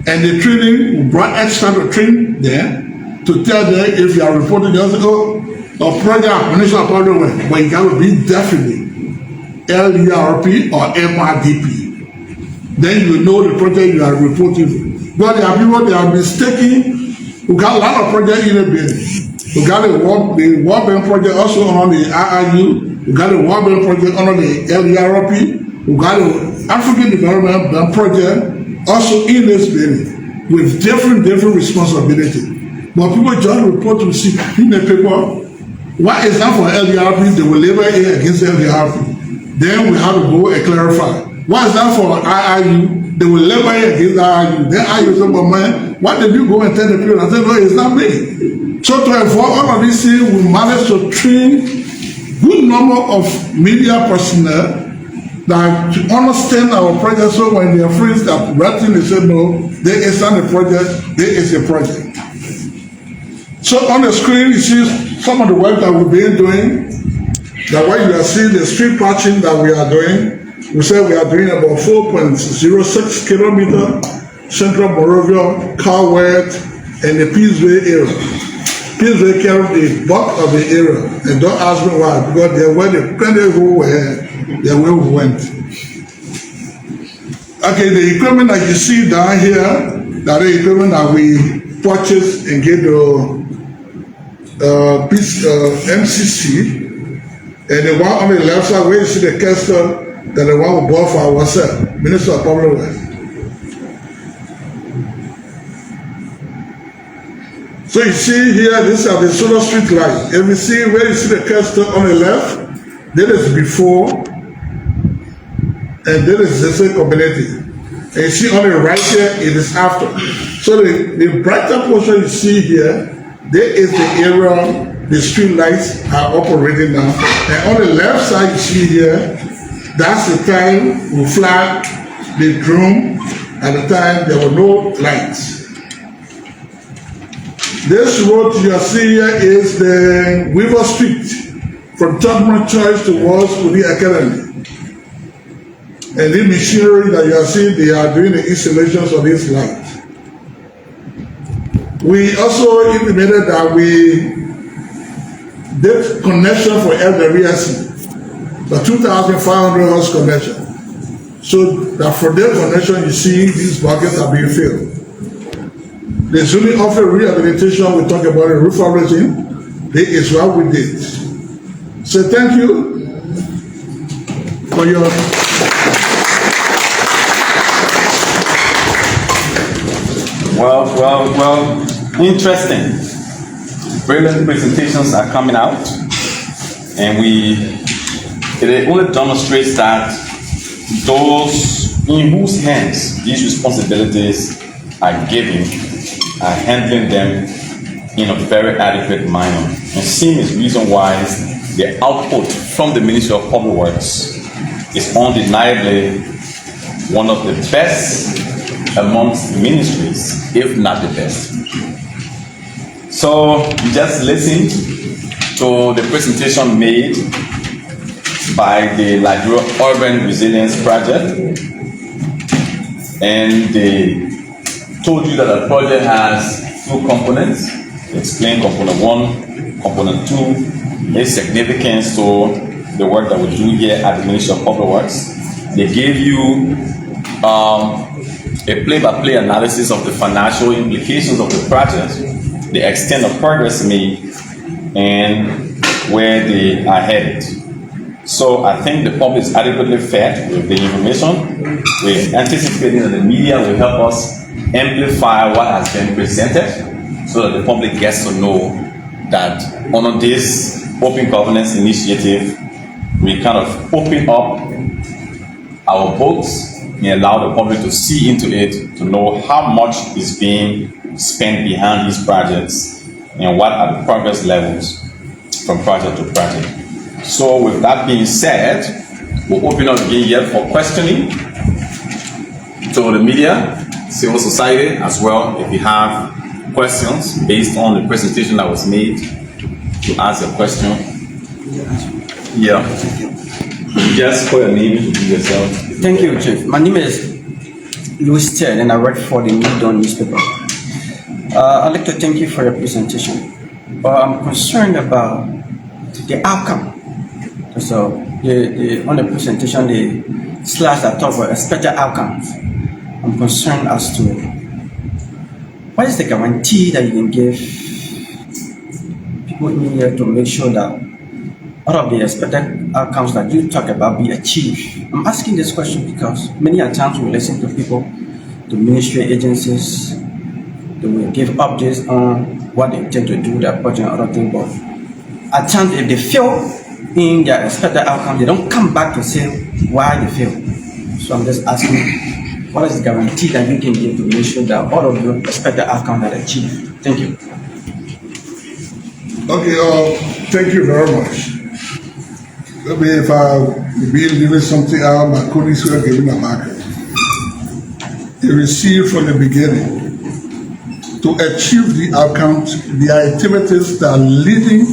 and the training we brought extra to train there. to tell them if you are reporting, just go a project municipal public work, but you got to be definitely LERP or MRDP. Then you know the project you are reporting. But there are people that are mistaking. We got a lot of projects in the building. We got the World Bank project also on the IIU. We got the World Bank project under the LERP. We got the African Development Bank project also in this building with different responsibilities. But people just report to see in the paper. What is that for LERP? They will label it against LERP. Then we have to go and clarify. What is that for IIU? They will label it against IIU. Then IIU say, but man, why did you go and tell the people? I said, no, it's not me. So to avoid all of these things, we managed to train good number of media personnel that to understand our project. So when their friends are writing, they say, no, there is not a project, there is a project. So on the screen, you see some of the work that we've been doing. That what you are seeing, the street patching that we are doing. We said we are doing about 4.06 kilometer Central Morovia, Carwet, and the Peaceway area. Peaceway carried the bulk of the area. And don't ask me why, because there were the plenty who were there where we went. Okay, the equipment that you see down here, that is equipment that we purchased and get the MCC, and the one on the left side where you see the castle, that the one we bought for ourselves, Minister of Public Works. So you see here, these are the solar street lights. And we see where you see the castle on the left, that is before, and that is the same community. And you see on the right here, it is after. So the brighter portion you see here, there is the area the street lights are operating now. And on the left side you see here, that's the time we flag the drone. At the time there were no lights. This road you are seeing here is the Weaver Street from Tubman Church towards the Academy. And the machinery that you are seeing, they are doing the installations of these lights. We also implemented that we did connection for LWSC, the 2,500 horse connection. So that for their connection, you see these buckets are being filled. The zoning office rehabilitation, we talk about the roof regime. This is what we did. So thank you for your. Well, interesting. Brilliant presentations are coming out, and it only demonstrates that those in whose hands these responsibilities are given are handling them in a very adequate manner. And seeing is reason why the output from the Ministry of Public Works is undeniably one of the best amongst ministries, if not the best. So you just listened to the presentation made by the Liberia Urban Resilience Project, and they told you that the project has two components. They explained component one, component two, its significance to the work that we do here at the Ministry of Public Works. They gave you a play-by-play analysis of the financial implications of the project, the extent of progress made, and where they are headed. So I think the public is adequately fed with the information. We're anticipating that the media will help us amplify what has been presented so that the public gets to know that under this open governance initiative, we kind of open up our books and allow the public to see into it, to know how much is being spent behind these projects and what are the progress levels from project to project. So with that being said, we'll open up again here for questioning to the media, civil society as well. If you have questions based on the presentation that was made, to ask a question. Yeah. Just call your name and introduce yourself. Thank you, Chief. My name is Louis Ted, and I work for the New Dawn newspaper. I'd like to thank you for your presentation. But I'm concerned about the outcome. So, on the presentation, the slides that talk about expected outcomes. I'm concerned as to what is the guarantee that you can give people in here to make sure that all of the expected outcomes that you talk about be achieved. I'm asking this question because many times we listen to people, to ministry agencies, they will give updates on what they intend to do, their project and other things, but at times if they fail in their expected outcome, they don't come back to say why they fail. So I'm just asking, what is the guarantee that you can give to make sure that all of your expected outcomes are achieved? Thank you. Okay, thank you very much. Maybe if I be leaving something out, my colleagues were giving a market. They received from the beginning. To achieve the outcomes, the activities that are leading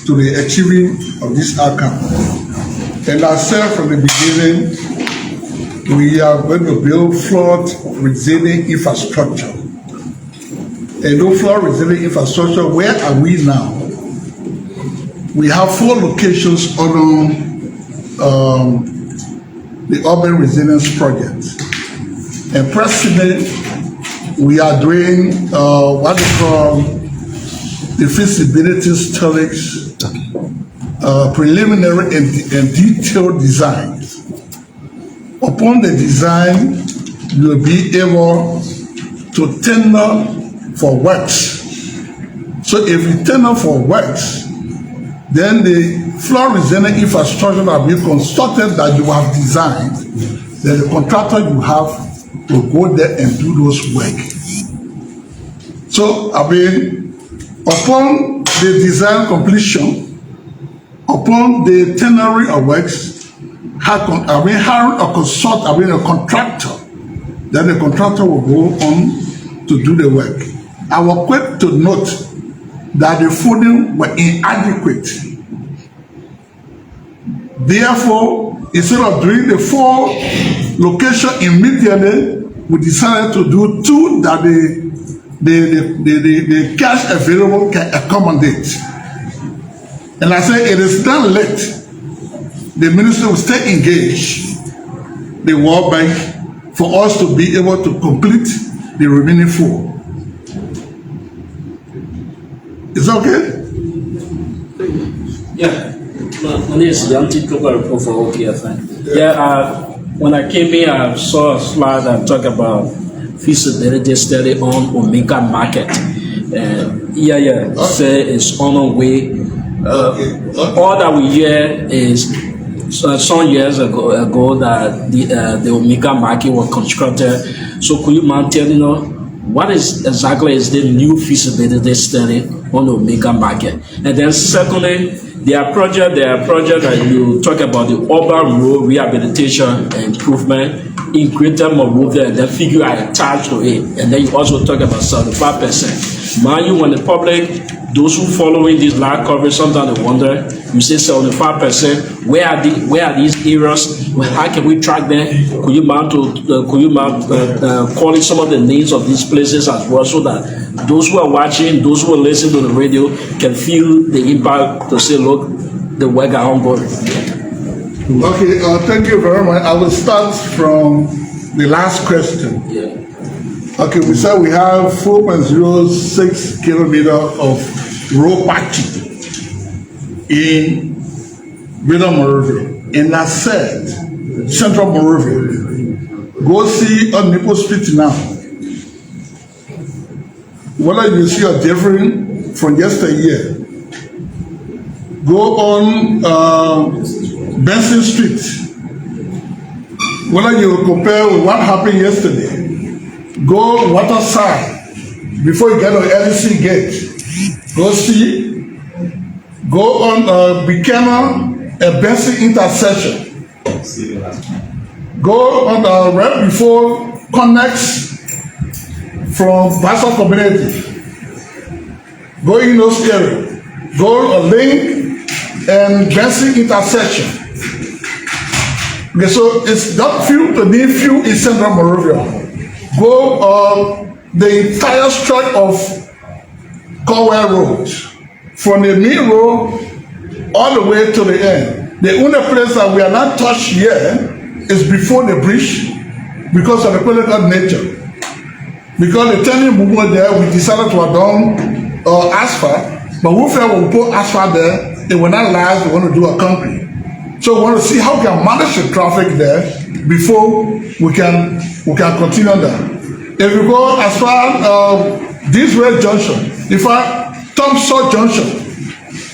to the achieving of this outcome. And I said from the beginning, we are going to build flood resilient infrastructure. And no flood resilient infrastructure, where are we now? We have 4 locations on the Urban Resilience Project. And presently, we are doing what we call the feasibility studies, preliminary and detailed designs. Upon the design, you will be able to tender for works. So if you tender for works, then the flood resilient infrastructure that will be constructed that you have designed, then the contractor you have will go there and do those work. So, upon the design completion, upon the tendering of works, hiring a contractor, then the contractor will go on to do the work. I was quick to note that the funding were inadequate. Therefore, instead of doing the 4 locations immediately, we decided to do 2 that the cash available can accommodate. And I say it is not late. The ministry will stay engaged, the World Bank, for us to be able to complete the remaining 4. Is that okay? Yeah, my name is Yanti Koga, report for OKFN. Yeah, when I came in, I saw a slide that talked about feasibility study on Omega market. Say it's on our way. All that we hear is some years ago that the Omega market was constructed. So could you mind telling us what is exactly is the new feasibility study on the Omega market? And then secondly, their project that you talk about, the urban road rehabilitation and improvement in Greater Monrovia, and then figure are attached to it. And then you also talk about 75%. Mind you, when the public, those who following this live coverage, sometimes they wonder, you say 75%, where are these areas? How can we track them? Could you mind calling some of the names of these places as well, so that those who are watching, those who are listening to the radio can feel the impact to say, look, the work are ongoing. Okay, thank you very much. I will start from the last question. Yeah. Okay, we said we have 4.06 kilometers of road patching in Greater Monrovia. And I said, Central Monrovia, go see on Nipple Street now. Whether you see a difference from yesteryear, go on Benson Street. Whether you compare with what happened yesterday, go Waterside before you get on LC Gate. Go see. Go on Buchanan and Benson intersection. Go on right before connects from Bassa community. Go in those areas. Go on Link and Benson intersection. Okay, so it's not few to need few in Central Monrovia. Go the entire stretch of Cowell Road, from the main road all the way to the end. The only place that we are not touched here is before the bridge because of the political nature. Because the turning movement there, we decided to have done asphalt, but we felt when we put asphalt there, it will not last. We want to do a concrete. So we want to see how we can manage the traffic there before we can continue that. If you go as far this way junction, if I Thompson Junction,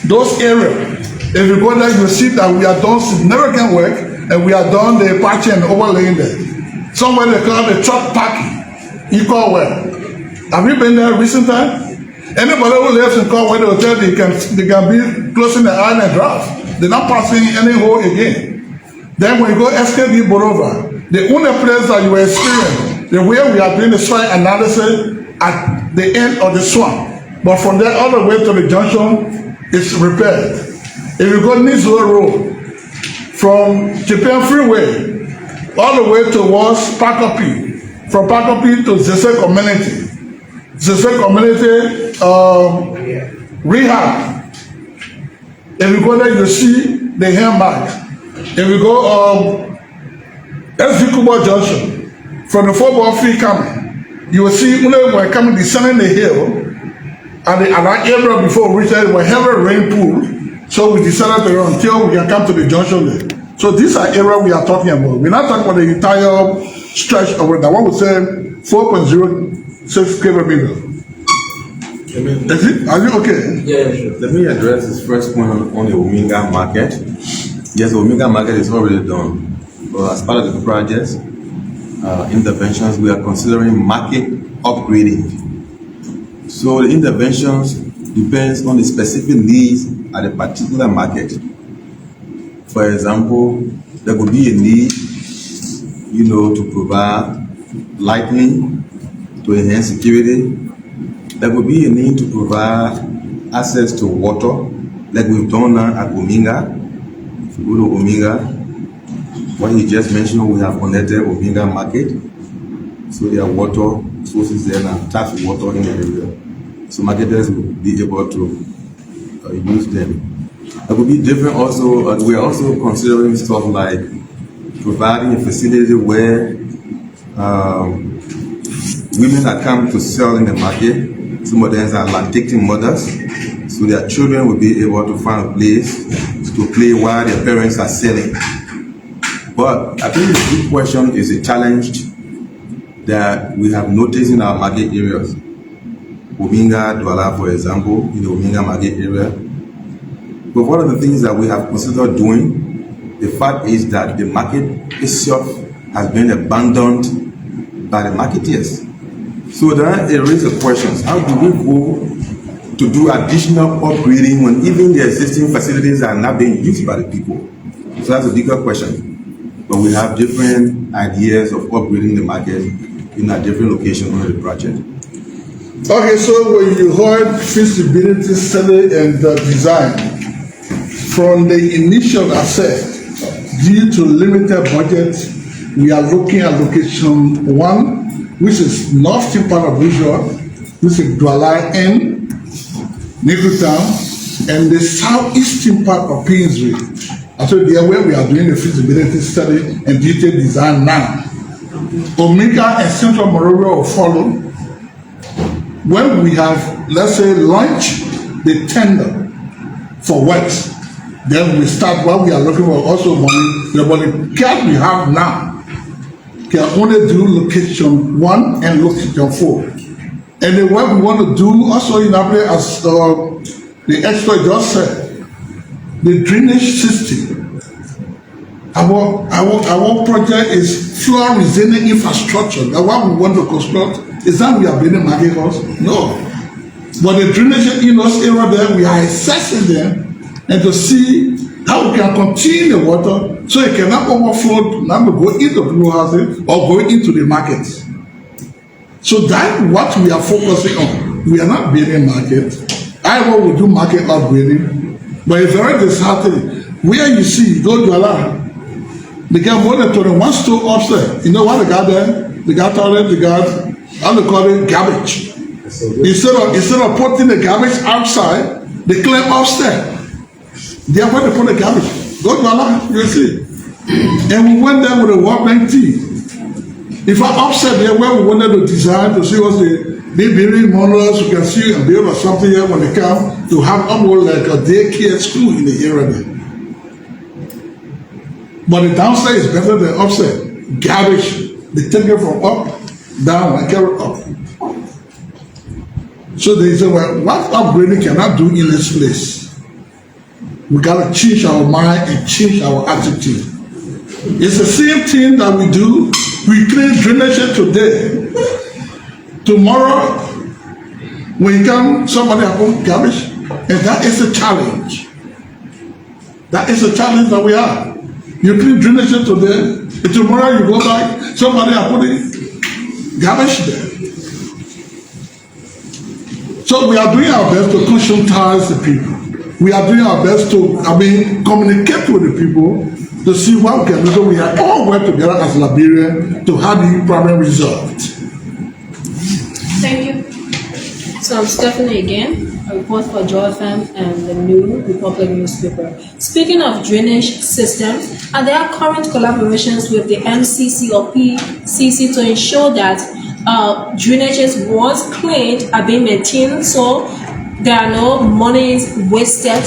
those areas, if you go there, you see that we have done significant work and we have done the patching and overlaying there. Somewhere they call the truck parking. Equal well. Have you been there recent time? Anybody who lives in Cornwall, they will tell you they can be closing the island draft. They're not passing any hole again. Then when you go SKD Boulevard, the only place that you will experience the way we are doing the soil analysis at the end of the swamp. But from there all the way to the junction, it's repaired. If you go Nizo Road, from Japan Freeway, all the way towards Pacopi, from Pacopi to Zese Community, Zese Community Rehab. If you go there, you see the handbags. If you go SV Kubo Junction, from the football field coming, you will see when we're coming descending the hill, at that area before we reach there, we have a rain pool, so we decided to run until we can come to the junction there. So these are areas we are talking about. We're not talking about the entire stretch of that. What we say 4.06 kilometers. Is it? Are you okay? Yeah, sure. Let me address this first point on the Ominga market. Yes, the Ominga market is already done. But as part of the project interventions, we are considering market upgrading. So the interventions depends on the specific needs at a particular market. For example, there could be a need, to provide lighting to enhance security. There could be a need to provide access to water, like we've done now at Ominga. If you go to Ominga, what he just mentioned, we have connected Ominga market. So there are water sources there now, tap water in the area. So marketers will be able to use them. It will be different also. We are also considering stuff like providing a facility where women that come to sell in the market, some of them are lactating mothers, so their children will be able to find a place to play while their parents are selling. But I think the big question is a challenge that we have noticed in our market areas. Ominga, Douala, for example, in the Ominga market area. But one of the things that we have considered doing, the fact is that the market itself has been abandoned by the marketeers. So then it raises questions. How do we go to do additional upgrading when even the existing facilities are not being used by the people? So that's a bigger question. But we have different ideas of upgrading the market in a different location on the project. Okay, so when you heard feasibility study and design, from the initial asset, due to limited budget, we are looking at location 1, which is northern part of Visual, which is Douala and Niggertown, and the southeastern part of Painsville. So there where we are doing the feasibility study and detailed design now. Omega and Central Monrovia will follow when we have, let's say, launched the tender for works. Then we start what we are looking for also money. The money cap we have now can only do location 1 and location 4. And the work we want to do also in our place, as the expert just said, the drainage system. Our project is flood resilient infrastructure. That's what we want to construct. Is that we are building market house? No. But the drainage in those areas there, we are assessing them and to see how we can contain the water so it cannot overflow, not go into blue houses or go into the markets. So that's what we are focusing on. We are not building market. I will do market upgrading, but it's very disheartening. Where you see, go to Allah, they got more than 21 store upstairs. You know what they got there? They got toilet, they got how they call it, garbage. Instead of putting the garbage outside, they clean upstairs. They are where they put the garbage. Go to Allah, you see. And we went there with a World Bank team. If I upset there where we wanted to design to see what's the big building models we can see and build or something here when they come to have almost like a daycare school in the area there. But the downstairs is better than upstairs. Garbage, they take it from up, down, and carry up. So they say, well, what upgrading can I do in this place? We gotta change our mind and change our attitude. It's the same thing that we do. We clean drainage today. Tomorrow, when you come, somebody have put garbage, and that is a challenge. That is a challenge that we have. You clean drainage today, and tomorrow you go back, somebody have put garbage there. So we are doing our best to conscientize the people. We are doing our best to, communicate with the people to see what we can do. So we are all work together as Liberia to have the problem resolved. Thank you. So I'm Stephanie again, a report for Joy FM and the New Republic newspaper. Speaking of drainage systems, are there current collaborations with the MCC or PCC to ensure that drainages once cleaned are being maintained so there are no monies wasted?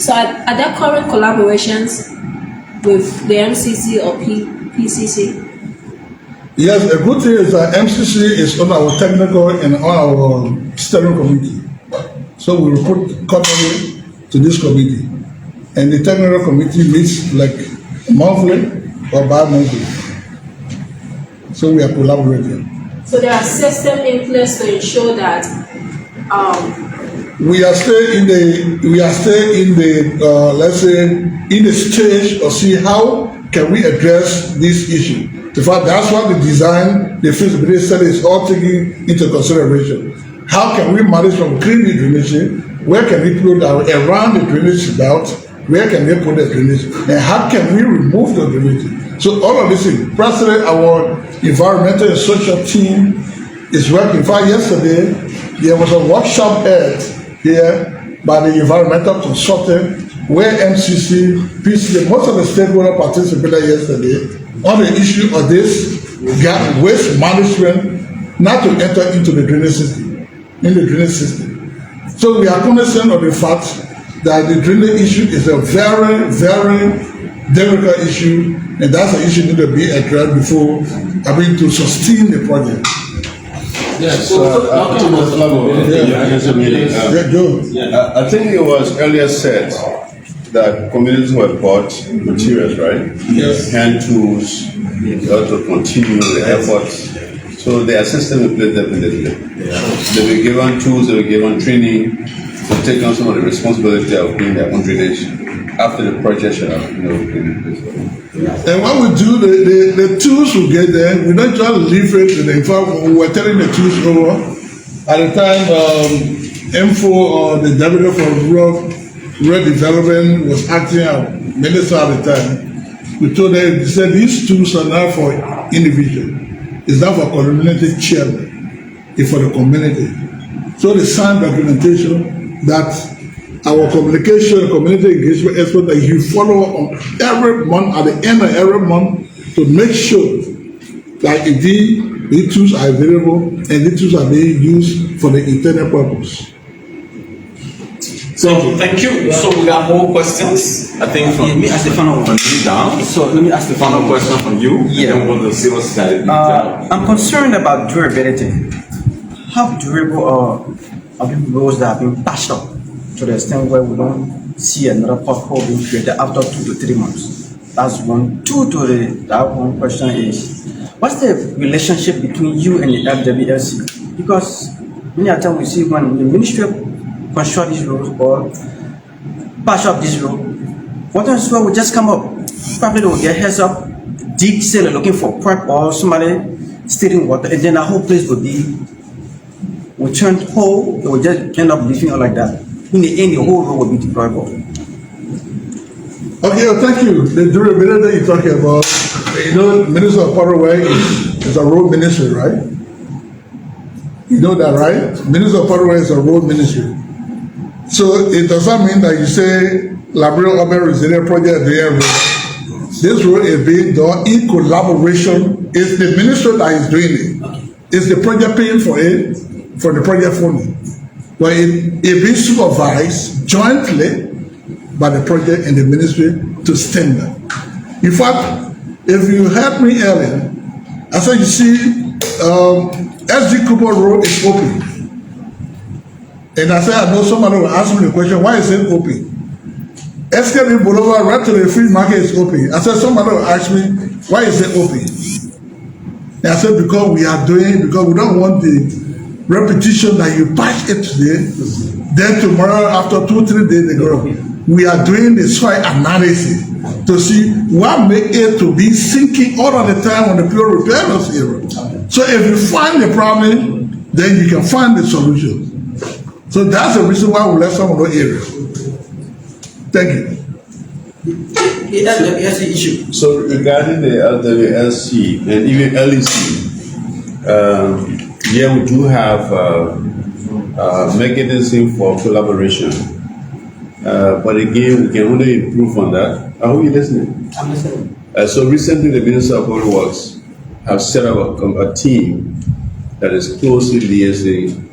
So are there current collaborations with the MCC or PCC? Yes, a good thing is that MCC is on our technical and on our steering committee. So we report quarterly to this committee. And the technical committee meets like monthly or bi-monthly. So we are collaborating. So there are systems in place to ensure that we are still in the let's say in the stage of see how can we address this issue. In fact, that's why the design, the feasibility study is all taken into consideration. How can we manage from clean the drainage? Where can we put around the drainage belt? Where can we put the drainage? And how can we remove the drainage? So all of this is presently our environmental and social team is working. In fact, yesterday there was a workshop held here by the environmental consultant where MCC, PCC, most of the stakeholders participated yesterday on the issue of this waste management, not to enter into the drainage system. So we are cognizant of the fact that the drainage issue is a very, very difficult issue, and that's an issue that need to be addressed before to sustain the project. Yes, I think it was earlier said that communities were bought materials, right? Yes. Hand tools, to continue the efforts. So there are systems in place definitely. They were given tools, they were given training to take on some of the responsibility of doing their own drainage after the project should have been in place. And when we do the tools we get there, we don't just leave it. In fact, we were telling the tools over at the time. Info or the Deputy for Rural Development was acting as minister at the time. We told them, they said these tools are not for individual. It's not for community chairman. It's for the community. So they signed documentation that our communication, community engagement expert, that you follow on every month, at the end of every month, to make sure that indeed these tools are available and these tools are being used for the intended purpose. So thank you. So we got more questions. I think from let me ask the final one. Down. So let me ask the Final question from you. Yeah. And then we'll see what's that. I'm concerned about durability. How durable are the roads that have been patched up to the extent where we don't see another pothole being created after 2 to 3 months? That's one. That one question is, what's the relationship between you and the FWLC? Because many a time we see when the ministry construct these roads or patch up this road, water and sewer will just come up. Probably they will get heads up, dig, say they're looking for prep or somebody stealing water, and then the whole place will turn whole. It will just end up leaving out like that. In the end, the whole road will be deployable. Okay, well, thank you. The durability that you're talking about, Minister of Waterway is a road ministry, right? You know that, right? Minister of Public Works is a road ministry. So it does not mean that you say Liberia Urban Resilience Project doing road. This road is being done in collaboration. It's the ministry that is doing it. It's the project paying for it, for the project funding. But it being supervised jointly by the project and the ministry to standard. In fact, if you help me earlier, I said, you see, SD Cooper Road is open. And I said, I know somebody will ask me the question, why is it open? SKD Boulevard right to the free market is open. I said, somebody will ask me, why is it open? And I said, because we don't want the repetition that you patch it today, then tomorrow, after 2-3 days, they go. We are doing the soil analysis to see what make it to be sinking all of the time on the pure repairless area. So if you find the problem, then you can find the solution. So that's the reason why we left some of those areas. Thank you. That's the issue. So regarding the LWLC and even LEC, yeah, we do have mechanism for collaboration. But again, we can only improve on that. I hope you're listening. I'm listening. So recently, the Minister of Public Works have set up a team that is closely liaising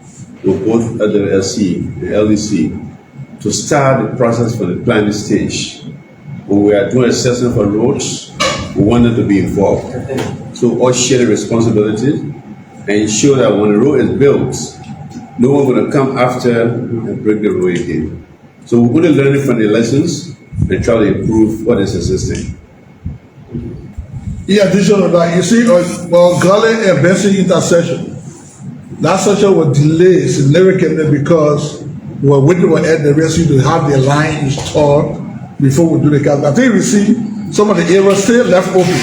with both the LC and LEC to start the process for the planning stage. When we are doing assessment for roads, we want them to be involved. So all share the responsibility and ensure that when the road is built, no one will come after and break the road again. So we're going to learn from the lessons and try to improve what is existing. In addition to that, you see, Gully and Bessie intersection, that section was delayed significantly because we were waiting for NWC to have the line installed before we do the cut. I think we see some of the areas still left open.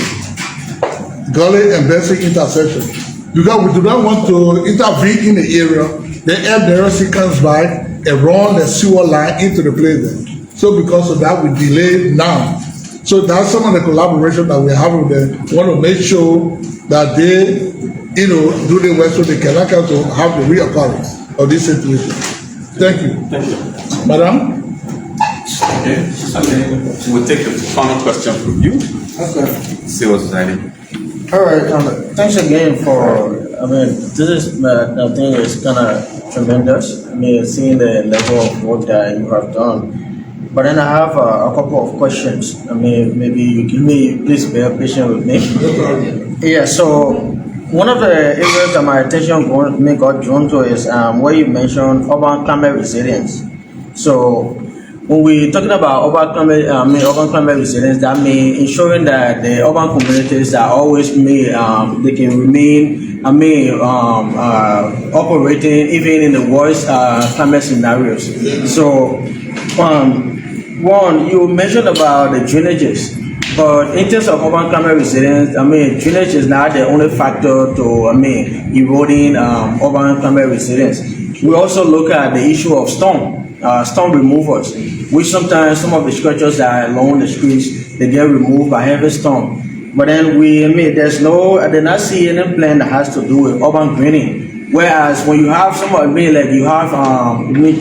Gully and Bessie intersection. Because we do not want to intervene in the area, the NWC comes by and run the sewer line into the place there. So because of that, we delayed now. So that's some of the collaboration that we have with them. We want to make sure that they, do the work so they can not have to have the reoccurrence of this situation. Thank you. Thank you. Madam? Okay. We'll take the final question from you. Okay. Civil society. All right. Thanks again for. This is I think it's kind of tremendous. Seeing the level of work that you have done. But then I have a couple of questions. Maybe you give me, please bear patient with me. Yeah. So one of the areas that my attention got drawn to is where you mentioned urban climate resilience. So when we're talking about urban climate resilience, that means ensuring that the urban communities are always made, they can remain, operating even in the worst climate scenarios. So, one, you mentioned about the drainages, but in terms of urban climate resilience, drainage is not the only factor to, eroding urban climate resilience. We also look at the issue of storm removals, which sometimes some of the structures that are along the streets, they get removed by heavy storm. But then I did not see any plan that has to do with urban greening. Whereas when you have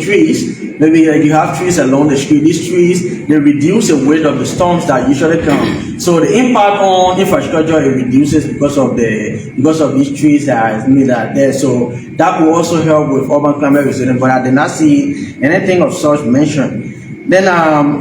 trees, maybe you have trees along the street, these trees, they reduce the weight of the storms that usually come. So the impact on infrastructure, it reduces because of these trees that are there. So that will also help with urban climate resilience, but I did not see anything of such mentioned. Then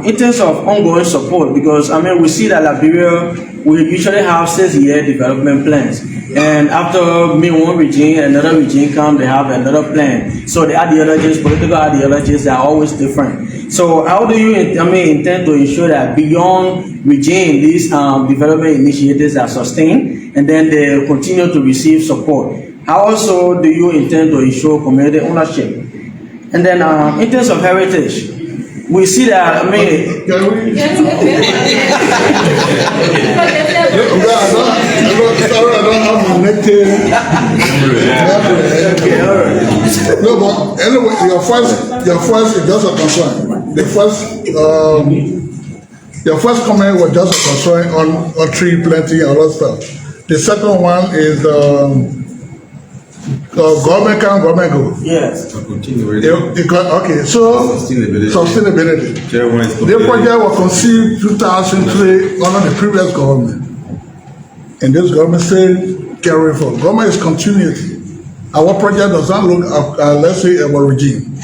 in terms of ongoing support, because we see that Liberia, we usually have 6-year development plans. And after one regime, another regime comes, they have another plan. So the ideologies, political ideologies, are always different. So how do you intend to ensure that beyond regime, these development initiatives are sustained and then they continue to receive support? How also do you intend to ensure community ownership? And then in terms of heritage, we see that, I don't have my neck here. No, but anyway, your first is just a concern. Your first comment was just a concern on tree planting and all that stuff. The second one is Government come, government go. Yes. Okay, so sustainability. The The project was conceived 2003 under the previous government. And this government still carry forward. Government is continuity. Our project does not look at, let's say, our regime.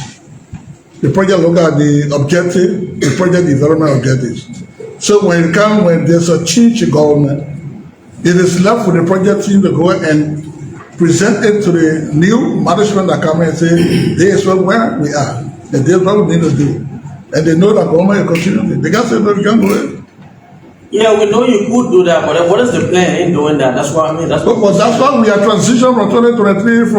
The project look at the objective, the project development objectives. So when there's a change in government, it is left for the project team to go and present it to the new management that come and say, this is where we are, and this is what we need to do. And they know that government is continuing. They can say, no, you can't do it. Yeah, we know you could do that, but what is the plan in doing that? That's what I mean. That's why we are transitioning from 2023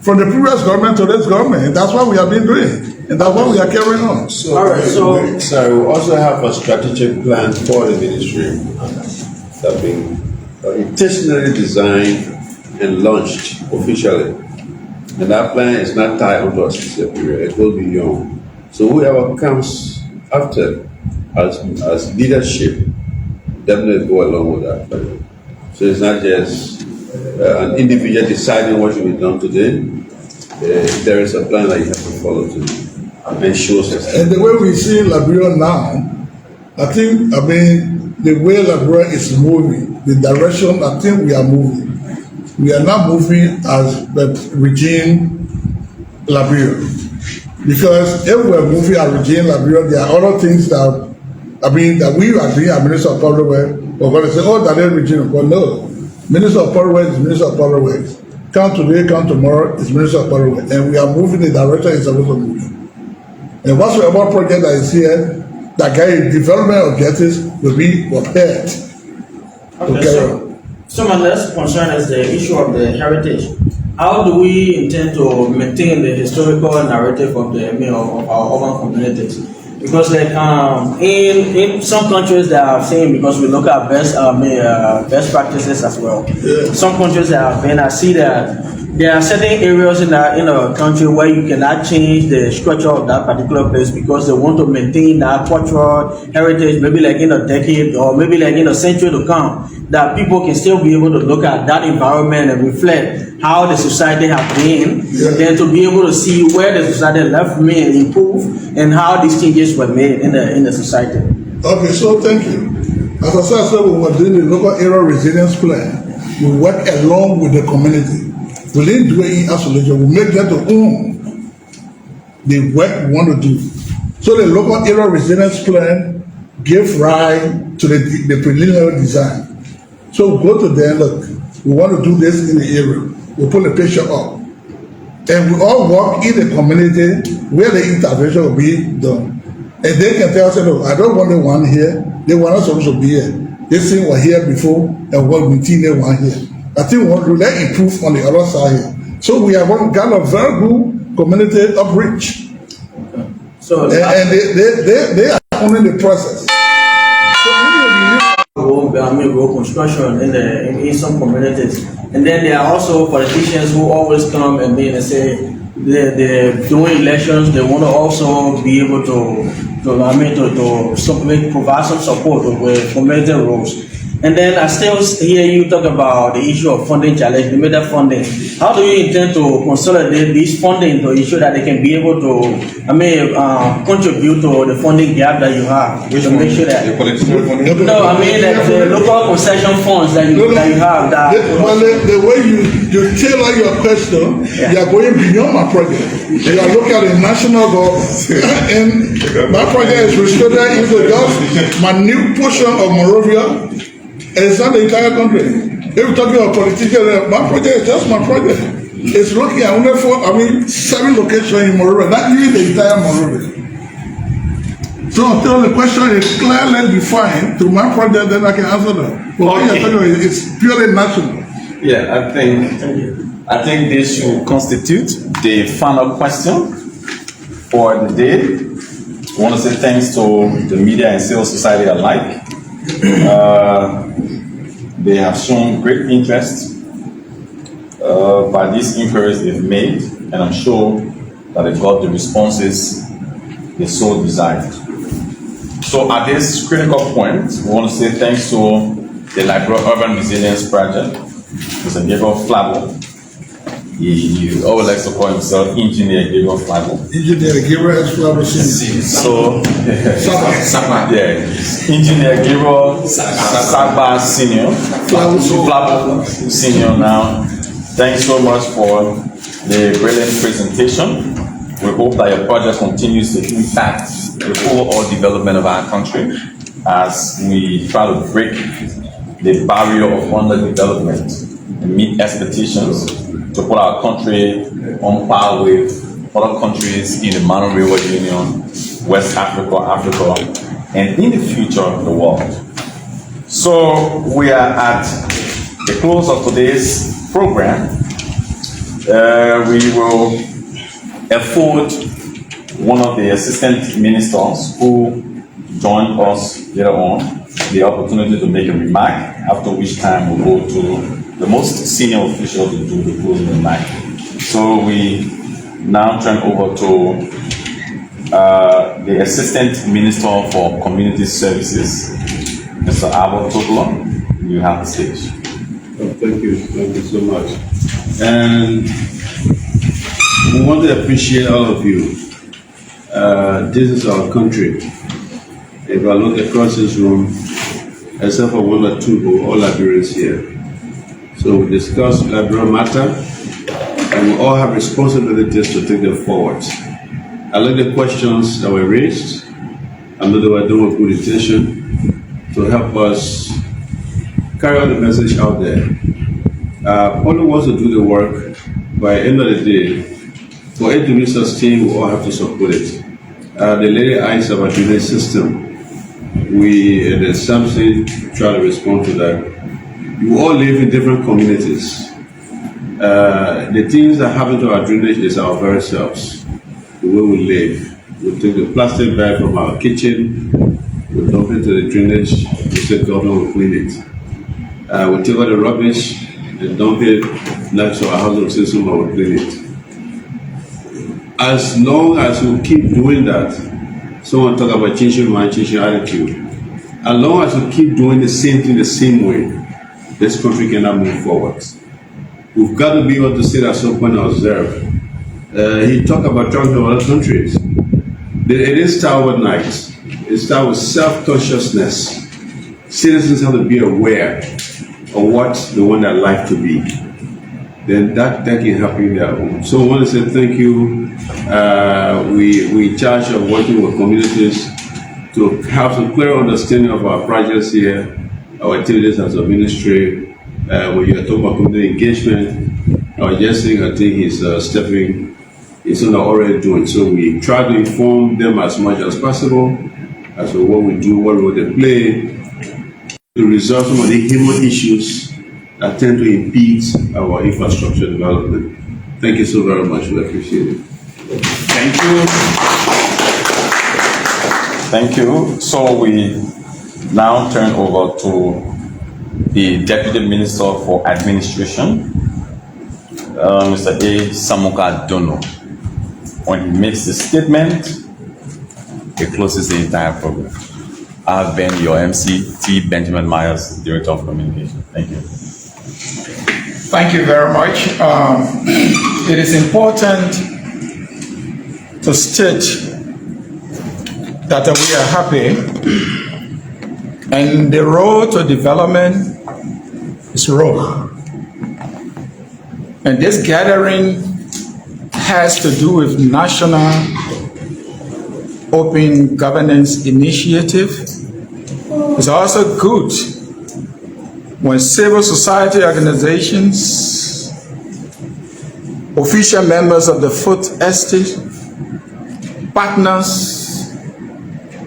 from the previous government to this government. And that's what we have been doing. And that's what we are carrying on. So, all right, so we also have a strategic plan for the ministry that being intentionally designed and launched officially. And that plan is not tied onto a specific period, it goes beyond. So whoever comes after as leadership definitely go along with that plan. So it's not just an individual deciding what should be done today. There is a plan that you have to follow to ensure success. And the way we see Liberia now, the way Liberia is moving, the direction I think we are moving. We are not moving as the regime Liberia. Because if we are moving as regime Liberia, there are other things that we are doing as Minister of Public Works. We're going to say, oh, that is regime. But no, Minister of Public Works is Minister of Public Works. Come today, come tomorrow is Minister of Public Works. And we are moving the direction it's supposed to move. And whatsoever project that is here, that guy development objectives will be prepared to carry on. So my next concern is the issue of the heritage. How do we intend to maintain the historical narrative of of our urban communities? Because in some countries that I've seen, because we look at best practices as well. Yeah. Some countries that I've been, I see that there are certain areas in a country where you cannot change the structure of that particular place because they want to maintain that cultural heritage, maybe like in a decade or maybe like in a century to come, that people can still be able to look at that environment and reflect how the society has been, and then to be able to see where the society left may improve and how these changes were made in the society. Okay, so thank you. As I said, we were doing the local area resilience plan. We work along with the community. We didn't do it in isolation. We make them to own the work we want to do. So the local area resilience plan give rise to the preliminary design. So we go to them, look, we want to do this in the area. We put the picture up. And we all work in the community where the intervention will be done. And they can tell us, look, I don't want the one here. They were not supposed to be here. This thing was here before and what we think they want here. I think we want to let improve on the other side here. So we have got a very good community outreach. So and they are owning the process. Road construction in some communities, and then there are also politicians who always come and they say they're doing elections. They want to also be able to provide some support with community roads. And then I still hear you talk about the issue of funding challenge, the limited funding. How do you intend to consolidate this funding to ensure that they can be able to, contribute to the funding gap that you have? Which to make sure that the political funding? No, I mean like the local concession funds that you have. The way you tailor your question, you are going beyond my project. You are looking at the national government, and my project is restricted into just my new portion of Monrovia. And it's not the entire country. If you're talking about politicians, my project is just my project. It's looking at only 7 locations in Monrovia, not even the entire Monrovia. So until the question is clearly defined to my project, then I can answer that. But what you're talking about is purely national. Yeah, I think this should constitute the final question for the day. I want to say thanks to the media and civil society alike. They have shown great interest by these inquiries they've made, and I'm sure that they got the responses they so desired. So at this critical point, we want to say thanks to the Liberia Urban Resilience Project, Mr. Diego Flavo, He always likes to call himself Engineer Gabriel Flagbo. Engineer Gabriel Flagbo Senior. So, Saba. yeah, Engineer Gabriel Saba Senior, Flagbo Senior. Now, thanks so much for the brilliant presentation. We hope that your project continues to impact the overall development of our country as we try to break the barrier of underdevelopment and meet expectations to put our country on par with other countries in the Manu River Union, West Africa, Africa, and in the future, the world. So we are at the close of today's program. We will afford one of the assistant ministers who joined us later on the opportunity to make a remark, after which time we'll go to the most senior official to do the closing remark. So we now turn over to the Assistant Minister for Community Services, Mr. Albert Totolo. You have the stage. Oh, thank you so much. And we want to appreciate all of you. This is our country. If I look across this room, except for one or two, we're all Liberians here. So we discuss Liberian matter, and we all have responsibilities to take them forward. I like the questions that were raised. I know they were done with good intention to help us carry out the message out there. Only wants to do the work. By the end of the day, for it to be sustained, we all have to support it. The lady asked about the drainage system. We in the Samson try to respond to that. You all live in different communities. The things that happen to our drainage is our very selves, the way we live. We take the plastic bag from our kitchen, we dump it to the drainage, we say government will clean it. We take out the rubbish and dump it next to our housing system and we clean it. As long as we keep doing that, someone talk about changing mind, changing attitude. As long as we keep doing the same thing the same way, this country cannot move forward. We've got to be able to sit at some point and observe. He talked about traveling to other countries. It is start with night. It starts with self-consciousness. Citizens have to be aware of what they want their life to be. Then that can happen in their home. So I want to say thank you. We charge of working with communities to have some clear understanding of our projects here, our activities as a ministry. When you're talking about community engagement, our Jesse, I think he's stepping, he's not already doing. So we try to inform them as much as possible as to what we do, what role they play, to resolve some of the human issues that tend to impede our infrastructure development. Thank you so very much. We appreciate it. Thank you. Thank you. So we now turn over to the Deputy Minister for Administration, Mr. A. Samuka Dono. When he makes the statement, he closes the entire program. I have been your MC, T. Benjamin Myers, Director of Communication. Thank you. Thank you very much. It is important to state that we are happy, and the road to development is road. And this gathering has to do with National Open Governance Initiative. It's also good when civil society organizations, official members of the food estate, partners,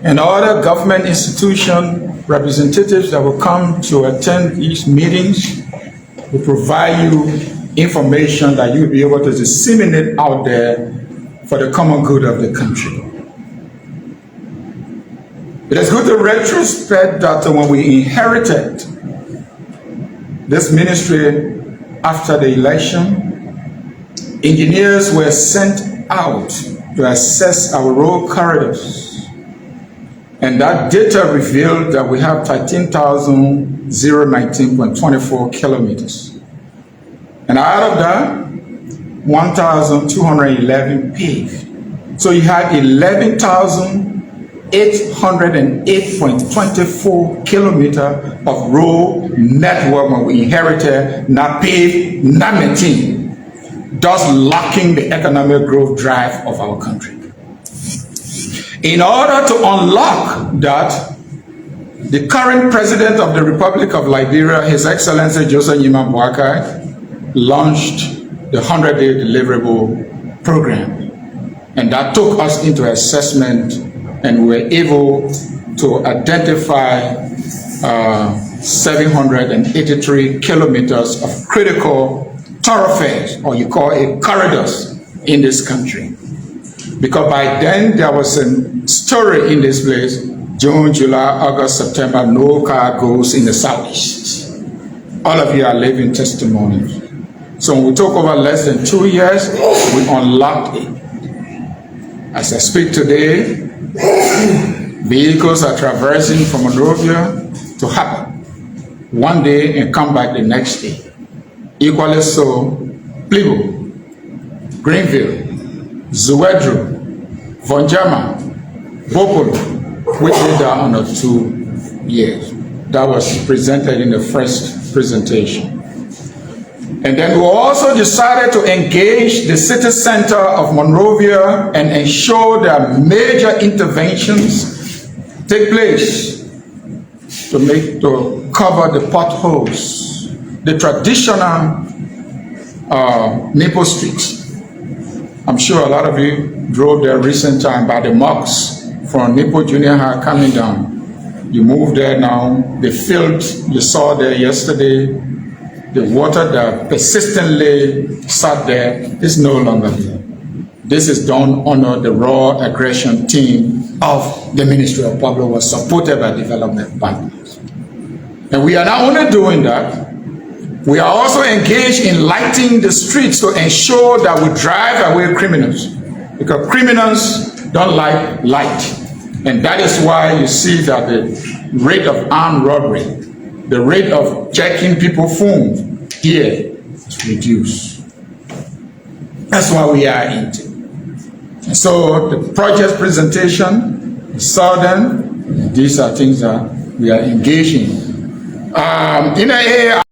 and other government institution representatives that will come to attend these meetings will provide you information that you'll be able to disseminate out there for the common good of the country. It is good to retrospect that when we inherited this ministry after the election, engineers were sent out to assess our road corridors. And that data revealed that we have 13,019.24 kilometers. And out of that, 1,211 paved. So you had 11,808.24 kilometers of road network when we inherited, not paved, not maintained, thus locking the economic growth drive of our country. In order to unlock that, the current president of the Republic of Liberia, His Excellency Joseph Nyima Boakai, launched the 100-day deliverable program. And that took us into assessment, and we were able to identify 783 kilometers of critical thoroughfares, or you call it corridors, in this country. Because by then there was a story in this place, June, July, August, September, no car goes in the southeast. All of you are living testimonies. So when we took over less than 2 years, we unlocked it. As I speak today, vehicles are traversing from Monrovia to Happen one day and come back the next day. Equally so, Plibo, Greenville, Zuedru, Vonjama, Bopolo, we did that under 2 years. That was presented in the first presentation. And then we also decided to engage the city center of Monrovia and ensure that major interventions take place to cover the potholes, the traditional Maple Street. I'm sure a lot of you drove there recent time by the mocks from Maple Junior High coming down. You move there now, the field you saw there yesterday, the water that persistently sat there is no longer there. This is done under the raw aggression team of the Ministry of Public Works, supported by development partners. And we are not only doing that, we are also engaged in lighting the streets to ensure that we drive away criminals, because criminals don't like light. And that is why you see that the rate of armed robbery, the rate of checking people's phones here is reduced. That's why we are into. And so the project presentation, you saw them, these are things that we are engaging in. In AA,